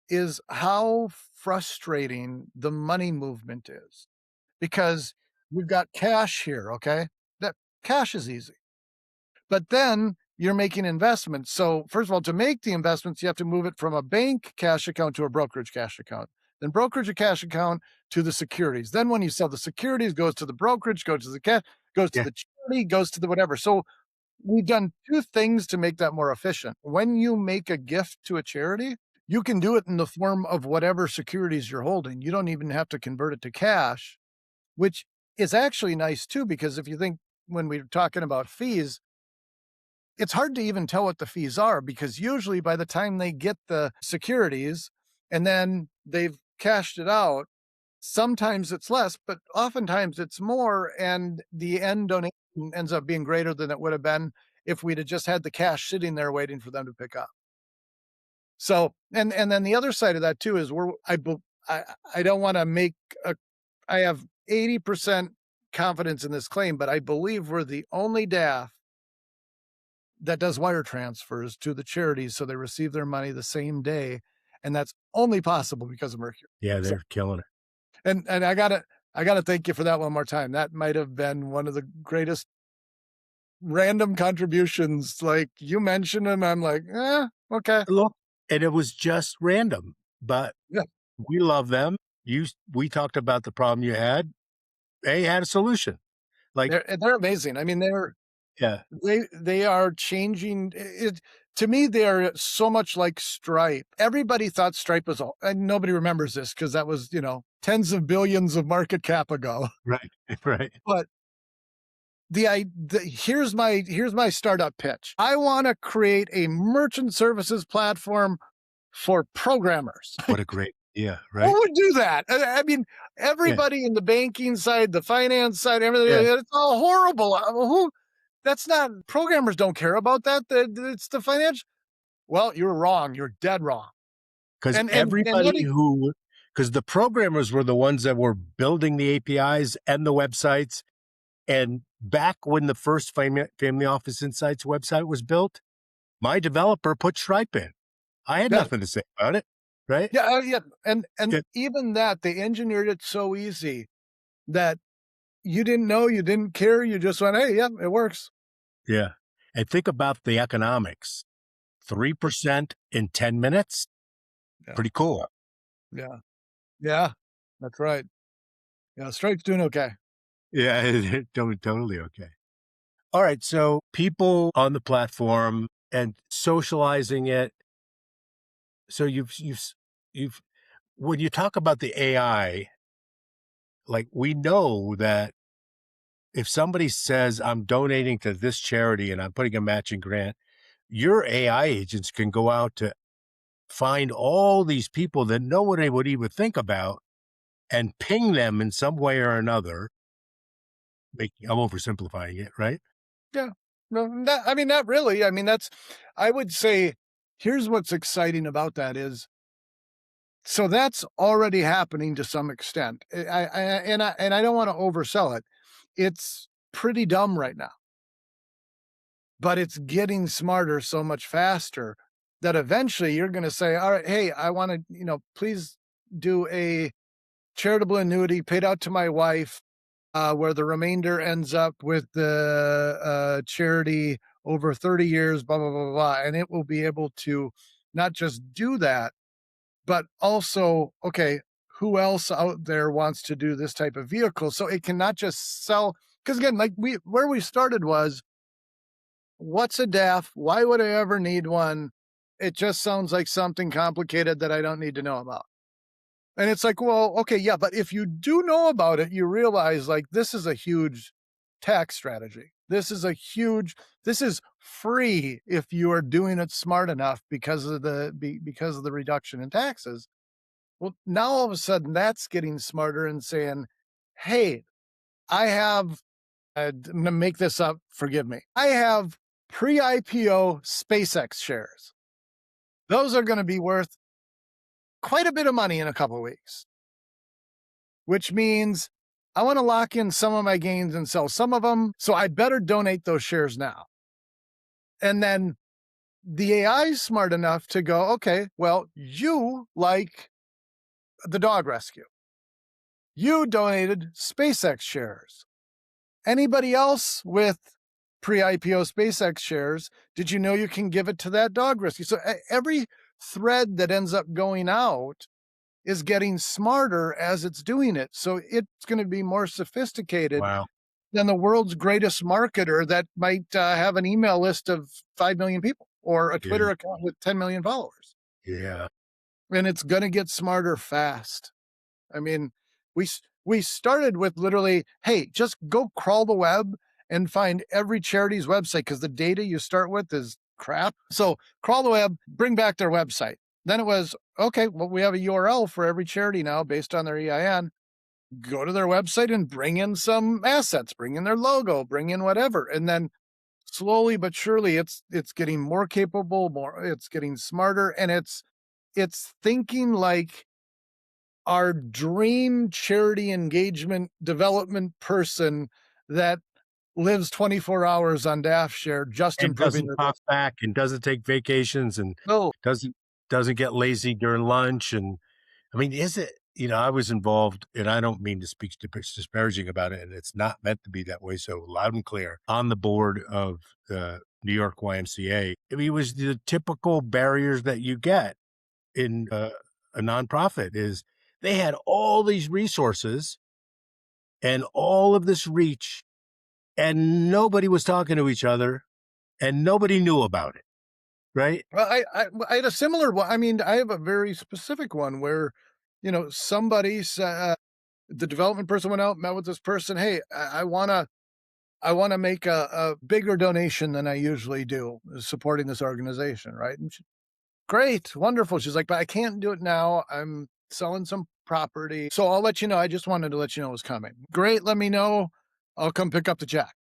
[SPEAKER 2] is how frustrating the money movement is because we've got cash here. Okay. That cash is easy. But then you're making investments. So, first of all, to make the investments, you have to move it from a bank cash account to a brokerage cash account. Then brokerage a cash account to the securities. Then when you sell the securities, goes to the brokerage, goes to the cash, goes to
[SPEAKER 1] Yeah.
[SPEAKER 2] the charity, goes to the whatever. So we've done two things to make that more efficient. When you make a gift to a charity, you can do it in the form of whatever securities you're holding. You don't even have to convert it to cash, which is actually nice too, because if you think when we're talking about fees, it's hard to even tell what the fees are because usually by the time they get the securities and then they've cashed it out, sometimes it's less, but oftentimes it's more. And the end donation ends up being greater than it would have been if we'd have just had the cash sitting there waiting for them to pick up. So, and then the other side of that too is I, I don't want to make a, I have 80% confidence in this claim, but I believe we're the only DAF that does wire transfers to the charities so they receive their money the same day, and that's only possible because of Mercury.
[SPEAKER 1] Yeah,
[SPEAKER 2] So,
[SPEAKER 1] they're killing it.
[SPEAKER 2] and I gotta thank you for that one more time. That might have been one of the greatest random contributions. Like you mentioned them, I'm like, okay.
[SPEAKER 1] Look, and it was just random. but
[SPEAKER 2] Yeah,
[SPEAKER 1] we love them. We talked about the problem you had. They had a solution. Like,
[SPEAKER 2] they're amazing. I mean,
[SPEAKER 1] yeah,
[SPEAKER 2] they are changing it. To me, they are so much like Stripe. Everybody thought Stripe was all, and nobody remembers this because that was, tens of billions of market cap ago.
[SPEAKER 1] right, right.
[SPEAKER 2] But here's my startup pitch. I want to create a merchant services platform for programmers.
[SPEAKER 1] What a great, yeah,
[SPEAKER 2] Who
[SPEAKER 1] right.
[SPEAKER 2] would do that? I mean,
[SPEAKER 1] Yeah,
[SPEAKER 2] everybody in the banking side, the finance side, everything,
[SPEAKER 1] yeah.
[SPEAKER 2] it's all horrible. Who That's not, programmers don't care about that. It's the financial. Well, you're wrong. You're dead wrong.
[SPEAKER 1] Because
[SPEAKER 2] And what
[SPEAKER 1] everybody who, because the programmers were the ones that were building the APIs and the websites. And back when the first Family Office Insights website was built, my developer put Stripe in. I had
[SPEAKER 2] yeah,
[SPEAKER 1] nothing to say about it, right?
[SPEAKER 2] yeah, yeah. And
[SPEAKER 1] Yeah,
[SPEAKER 2] even that, they engineered it so easy that you didn't know, you didn't care, you just went, hey, yeah, it works.
[SPEAKER 1] yeah. And think about the economics. 3% in 10 minutes,
[SPEAKER 2] Yeah,
[SPEAKER 1] pretty cool.
[SPEAKER 2] yeah, yeah. That's right. Yeah, Stripe's doing okay.
[SPEAKER 1] Yeah, totally okay. All right, so people on the platform and socializing it. So you've when you talk about the AI, like, we know that if somebody says, "I'm donating to this charity and I'm putting a matching grant," your AI agents can go out to find all these people that nobody would even think about and ping them in some way or another. I'm oversimplifying it, right?
[SPEAKER 2] Yeah. No, not really. I mean, I would say, here's what's exciting about that is, so that's already happening to some extent. And I don't want to oversell it. It's pretty dumb right now, but it's getting smarter so much faster that eventually you're going to say, all right, hey, I want to, please do a charitable annuity paid out to my wife, where the remainder ends up with the charity over 30 years, blah, blah, blah, blah. And it will be able to not just do that, but also, okay, who else out there wants to do this type of vehicle? So it can not just sell, because again, like where we started was, what's a DAF? Why would I ever need one? It just sounds like something complicated that I don't need to know about. And it's like, well, okay, yeah, but if you do know about it, you realize, like, this is a huge tax strategy. This is free if you are doing it smart enough because of because of the reduction in taxes. Well, now all of a sudden that's getting smarter and saying, hey, I have, I'm going to make this up, forgive me. I have pre-IPO SpaceX shares. Those are going to be worth quite a bit of money in a couple of weeks, which means I want to lock in some of my gains and sell some of them. So I better donate those shares now. And then the AI is smart enough to go, okay, well, you like the dog rescue. You donated SpaceX shares. Anybody else with pre-IPO SpaceX shares, did you know you can give it to that dog rescue? So every thread that ends up going out is getting smarter as it's doing it. So it's going to be more sophisticated
[SPEAKER 1] Wow.
[SPEAKER 2] than the world's greatest marketer that might have an email list of 5 million people or a
[SPEAKER 1] Yeah.
[SPEAKER 2] Twitter account with 10 million followers.
[SPEAKER 1] Yeah.
[SPEAKER 2] And it's going to get smarter fast. I mean, we started with literally, hey, just go crawl the web and find every charity's website because the data you start with is crap. So crawl the web, bring back their website. Then it was, okay, well, we have a URL for every charity now based on their EIN. Go to their website and bring in some assets, bring in their logo, bring in whatever. And then slowly but surely it's getting more capable, it's getting smarter, and it's thinking like our dream charity engagement development person that lives 24 hours on DAF share, just
[SPEAKER 1] And
[SPEAKER 2] improving
[SPEAKER 1] doesn't
[SPEAKER 2] their
[SPEAKER 1] talk
[SPEAKER 2] business.
[SPEAKER 1] back and doesn't take vacations and
[SPEAKER 2] No,
[SPEAKER 1] doesn't doesn't get lazy during lunch. And I mean, is it, I was involved, and I don't mean to speak disparaging about it, and it's not meant to be that way. So loud and clear on the board of the New York YMCA. I mean, it was the typical barriers that you get in a nonprofit is they had all these resources and all of this reach, and nobody was talking to each other and nobody knew about it, right?
[SPEAKER 2] Well, I had a similar one. I mean, I have a very specific one where, somebody said, the development person went out, met with this person. Hey, I wanna make a bigger donation than I usually do, supporting this organization, right? And great, wonderful. She's like, but I can't do it now. I'm selling some property, so I'll let you know. I just wanted to let you know it was coming. Great, let me know. I'll come pick up the check.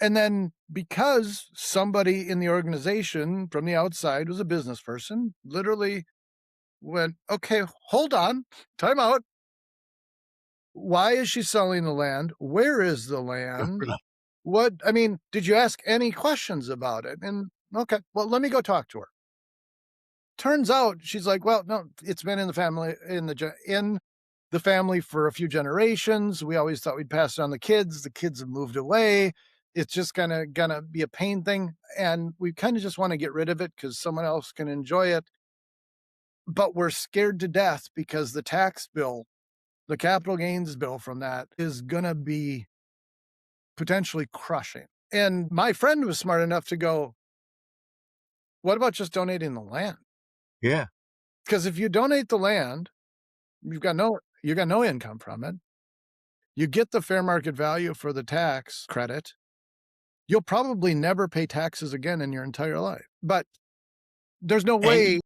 [SPEAKER 2] And then because somebody in the organization from the outside was a business person, literally went, okay, hold on, time out. Why is she selling the land? Where is the land? I mean, did you ask any questions about it? And okay, well, let me go talk to her. Turns out she's like, well, no, it's been in the family, in the family for a few generations. We always thought we'd pass it on the kids. The kids have moved away. It's just gonna be a pain thing. And we kind of just want to get rid of it because someone else can enjoy it. But we're scared to death because the tax bill, the capital gains bill from that is gonna be potentially crushing. And my friend was smart enough to go, what about just donating the land?
[SPEAKER 1] Yeah.
[SPEAKER 2] Because if you donate the land, you got no income from it. You get the fair market value for the tax credit. You'll probably never pay taxes again in your entire life. But there's no way.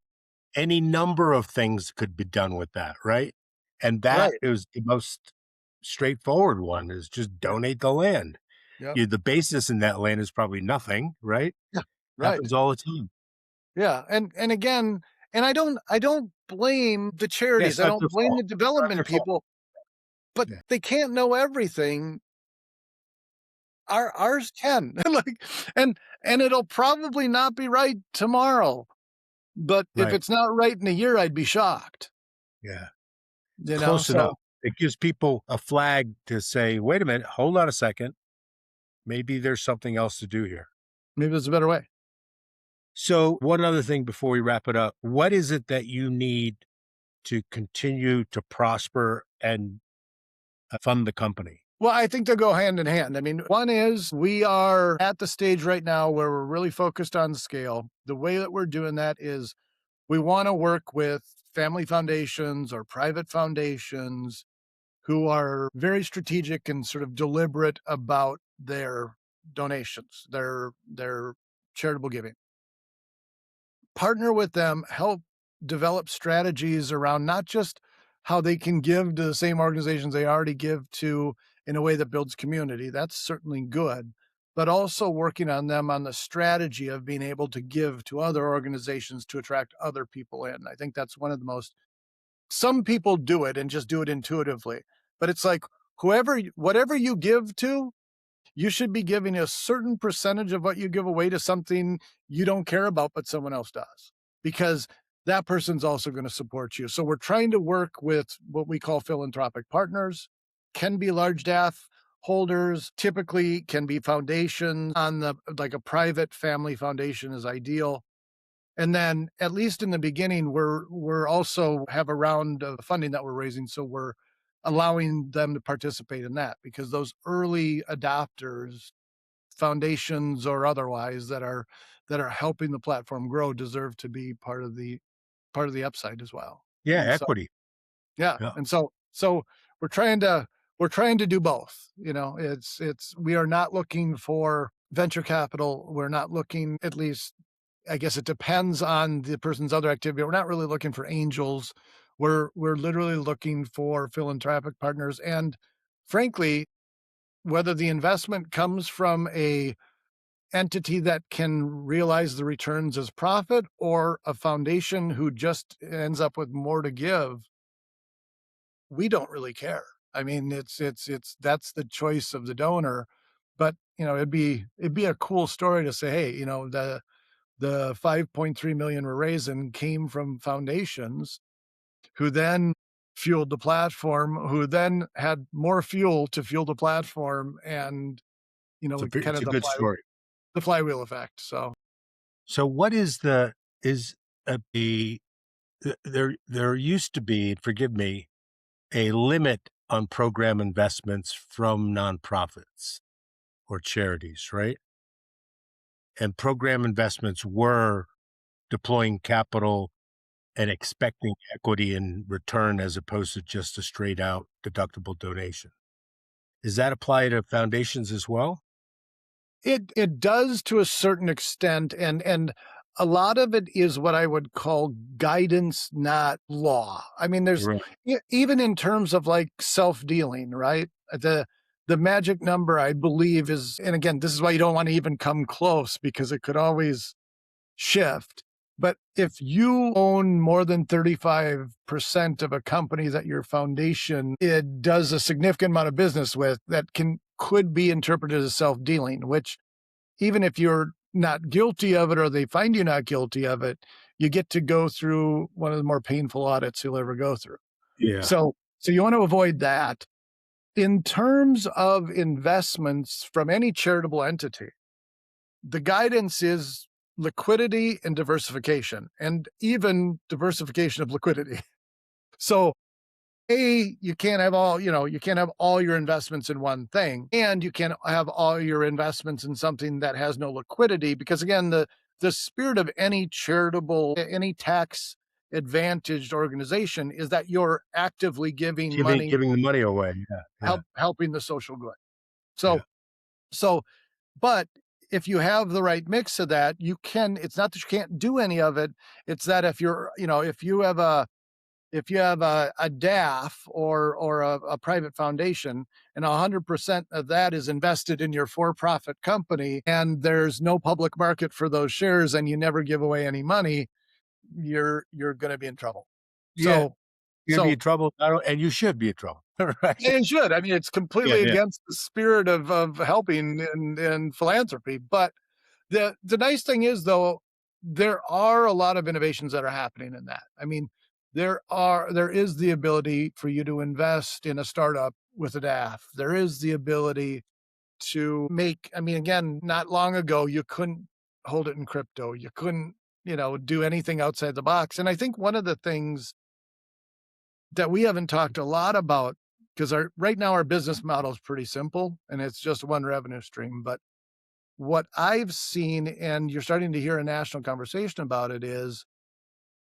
[SPEAKER 1] Any number of things could be done with that, right? And that
[SPEAKER 2] Right.
[SPEAKER 1] is the most straightforward one is just donate the land.
[SPEAKER 2] Yep.
[SPEAKER 1] You the basis in that land is probably nothing, right?
[SPEAKER 2] Yeah. Right.
[SPEAKER 1] Happens all the time.
[SPEAKER 2] Yeah. And again, and I don't blame the
[SPEAKER 1] Yeah,
[SPEAKER 2] charities.
[SPEAKER 1] it's
[SPEAKER 2] I
[SPEAKER 1] not
[SPEAKER 2] don't
[SPEAKER 1] their
[SPEAKER 2] blame
[SPEAKER 1] fault.
[SPEAKER 2] the
[SPEAKER 1] It's not their
[SPEAKER 2] development
[SPEAKER 1] fault.
[SPEAKER 2] people, but
[SPEAKER 1] Yeah,
[SPEAKER 2] they can't know everything. Ours can. Like, and it'll probably not be right tomorrow. But if
[SPEAKER 1] right.
[SPEAKER 2] it's not right in a year, I'd be shocked,
[SPEAKER 1] Yeah. Close enough.
[SPEAKER 2] so
[SPEAKER 1] It gives people a flag to say, "Wait a minute, hold on a second. Maybe there's something else to do here."
[SPEAKER 2] maybe there's a better way.
[SPEAKER 1] So, one other thing before we wrap it up, what is it that you need to continue to prosper and fund the company?
[SPEAKER 2] Well, I think they go hand in hand. I mean, one is we are at the stage right now where we're really focused on scale. The way that we're doing that is we wanna work with family foundations or private foundations who are very strategic and sort of deliberate about their donations, their charitable giving. Partner with them, help develop strategies around not just how they can give to the same organizations they already give to in a way that builds community. That's certainly good, but also working on them on the strategy of being able to give to other organizations to attract other people in. I think that's one of the most some people do it and just do it intuitively, but it's like whatever you give to, you should be giving a certain percentage of what you give away to something you don't care about, but someone else does, because that person's also going to support you. So we're trying to work with what we call philanthropic partners, can be large DAF holders, typically can be foundations on the like a private family foundation is ideal. And then at least in the beginning, we're also have a round of funding that we're raising. So we're allowing them to participate in that because those early adopters, foundations or otherwise, that are helping the platform grow deserve to be part of the upside as well.
[SPEAKER 1] Yeah,
[SPEAKER 2] And so
[SPEAKER 1] equity.
[SPEAKER 2] yeah,
[SPEAKER 1] Yeah.
[SPEAKER 2] and so we're trying to do both. It's we are not looking for venture capital. We're not looking, at least I guess it depends on the person's other activity. We're not really looking for angels. We're literally looking for philanthropic partners. And frankly, whether the investment comes from a entity that can realize the returns as profit or a foundation who just ends up with more to give, we don't really care. I mean, it's that's the choice of the donor. But it'd be a cool story to say, hey, the 5.3 million we're raising came from foundations who then fueled the platform, who then had more fuel to fuel the platform, and kind
[SPEAKER 1] It's
[SPEAKER 2] of
[SPEAKER 1] a good story.
[SPEAKER 2] the flywheel effect. So
[SPEAKER 1] So what is the is the there used to be, forgive me, a limit on program investments from nonprofits or charities, right? And program investments were deploying capital and expecting equity in return as opposed to just a straight out deductible donation. Does that apply to foundations as well?
[SPEAKER 2] It does to a certain extent, and a lot of it is what I would call guidance, not law. I mean, there's
[SPEAKER 1] Right.
[SPEAKER 2] even in terms of like self-dealing, right? The magic number I believe is, and again, this is why you don't want to even come close because it could always shift. But if you own more than 35% of a company that your foundation it does a significant amount of business with, that could be interpreted as self-dealing, which even if you're not guilty of it or they find you not guilty of it, you get to go through one of the more painful audits you'll ever go through.
[SPEAKER 1] Yeah.
[SPEAKER 2] So you want to avoid that. In terms of investments from any charitable entity, the guidance is liquidity and diversification, and even diversification of liquidity. So you can't have you can't have all your investments in one thing, and you can't have all your investments in something that has no liquidity, because again, the spirit of any charitable, any tax advantaged organization is that you're actively giving
[SPEAKER 1] Giving
[SPEAKER 2] money,
[SPEAKER 1] giving the money away. Yeah. Yeah.
[SPEAKER 2] helping the social good.
[SPEAKER 1] Yeah.
[SPEAKER 2] So so but if you have the right mix of that, you can it's not that you can't do any of it, it's that if you're, if you have a DAF or a private foundation, and 100% of that is invested in your for-profit company, and there's no public market for those shares, and you never give away any money, you're going to be in trouble.
[SPEAKER 1] Yeah.
[SPEAKER 2] So,
[SPEAKER 1] You're gonna be
[SPEAKER 2] so
[SPEAKER 1] in trouble, I don't and you should be in trouble, right?
[SPEAKER 2] and it should. I mean, it's
[SPEAKER 1] Yeah,
[SPEAKER 2] completely
[SPEAKER 1] yeah.
[SPEAKER 2] against the spirit of helping and philanthropy. But the nice thing is, though, there are a lot of innovations that are happening in that. I mean, there is the ability for you to invest in a startup with a DAF. There is the ability to make, I mean, again, not long ago, you couldn't hold it in crypto. You couldn't, do anything outside the box. And I think one of the things that we haven't talked a lot about, because our right now our business model is pretty simple and it's just one revenue stream. But what I've seen, and you're starting to hear a national conversation about it, is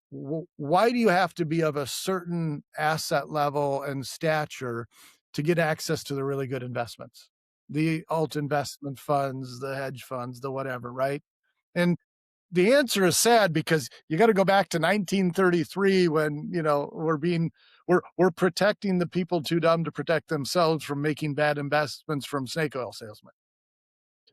[SPEAKER 2] why do you have to be of a certain asset level and stature to get access to the really good investments? The alt investment funds, the hedge funds, the whatever, right? And the answer is sad because you got to go back to 1933 when, we're protecting the people too dumb to protect themselves from making bad investments from snake oil salesmen.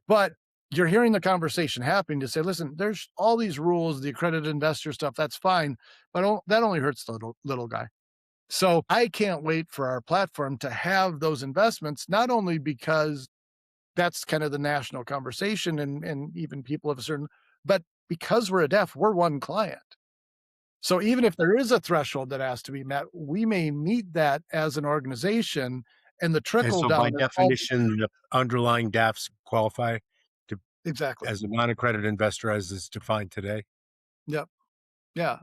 [SPEAKER 2] But you're hearing the conversation happening to say, listen, there's all these rules, the accredited investor stuff, that's fine, but that only hurts the little guy. So I can't wait for our platform to have those investments, not only because that's kind of the national conversation and even people of a certain, but because we're a deaf, we're one client. So even if there is a threshold that has to be met, we may meet that as an organization, and the
[SPEAKER 1] And
[SPEAKER 2] trickle
[SPEAKER 1] so by
[SPEAKER 2] down is all
[SPEAKER 1] definition, the underlying DAFs qualify to
[SPEAKER 2] exactly.
[SPEAKER 1] as a non-accredited investor as is defined today?
[SPEAKER 2] Yep. Yeah,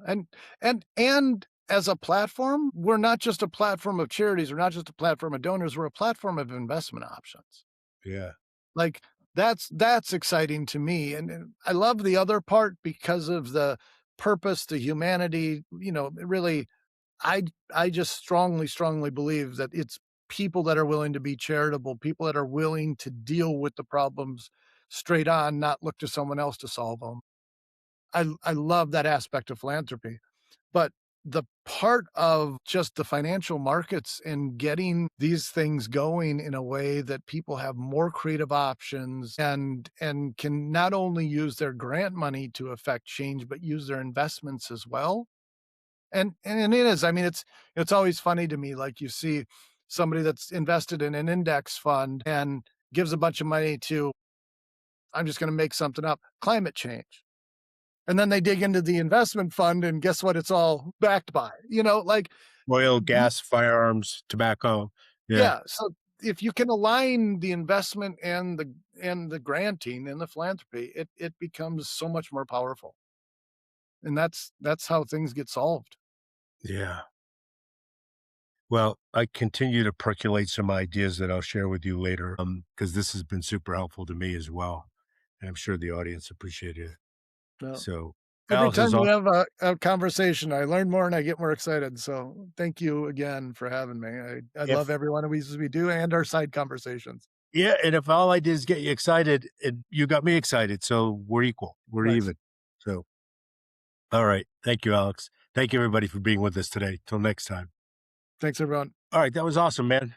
[SPEAKER 2] and as a platform, we're not just a platform of charities, we're not just a platform of donors, we're a platform of investment options.
[SPEAKER 1] Yeah.
[SPEAKER 2] Like, that's exciting to me, and I love the other part because of the purpose, the humanity, really, I I just strongly, strongly believe that it's people that are willing to be charitable, people that are willing to deal with the problems straight on, not look to someone else to solve them. I love that aspect of philanthropy. But the part of just the financial markets and getting these things going in a way that people have more creative options and can not only use their grant money to affect change, but use their investments as well. And it is, I mean, it's always funny to me, like you see somebody that's invested in an index fund and gives a bunch of money to, I'm just going to make something up, climate change. And then they dig into the investment fund and guess what? It's all backed by, like,
[SPEAKER 1] Oil,
[SPEAKER 2] the
[SPEAKER 1] gas, firearms, tobacco. Yeah.
[SPEAKER 2] yeah. So if you can align the investment and the granting and the philanthropy, it becomes so much more powerful. And that's how things get solved.
[SPEAKER 1] Yeah. Well, I continue to percolate some ideas that I'll share with you later, because this has been super helpful to me as well, and I'm sure the audience appreciated it.
[SPEAKER 2] Well,
[SPEAKER 1] So,
[SPEAKER 2] every
[SPEAKER 1] Alex
[SPEAKER 2] time
[SPEAKER 1] is
[SPEAKER 2] we
[SPEAKER 1] all.
[SPEAKER 2] have a conversation, I learn more and I get more excited. So thank you again for having me. I love
[SPEAKER 1] If
[SPEAKER 2] every one of these we do and our side conversations.
[SPEAKER 1] Yeah, and if all I did is get you excited, and you got me excited, so we're equal. We're
[SPEAKER 2] Nice.
[SPEAKER 1] even. So, all right. Thank you, Alex. Thank you, everybody, for being with us today. Till next time.
[SPEAKER 2] Thanks, everyone.
[SPEAKER 1] All right, that was awesome, man.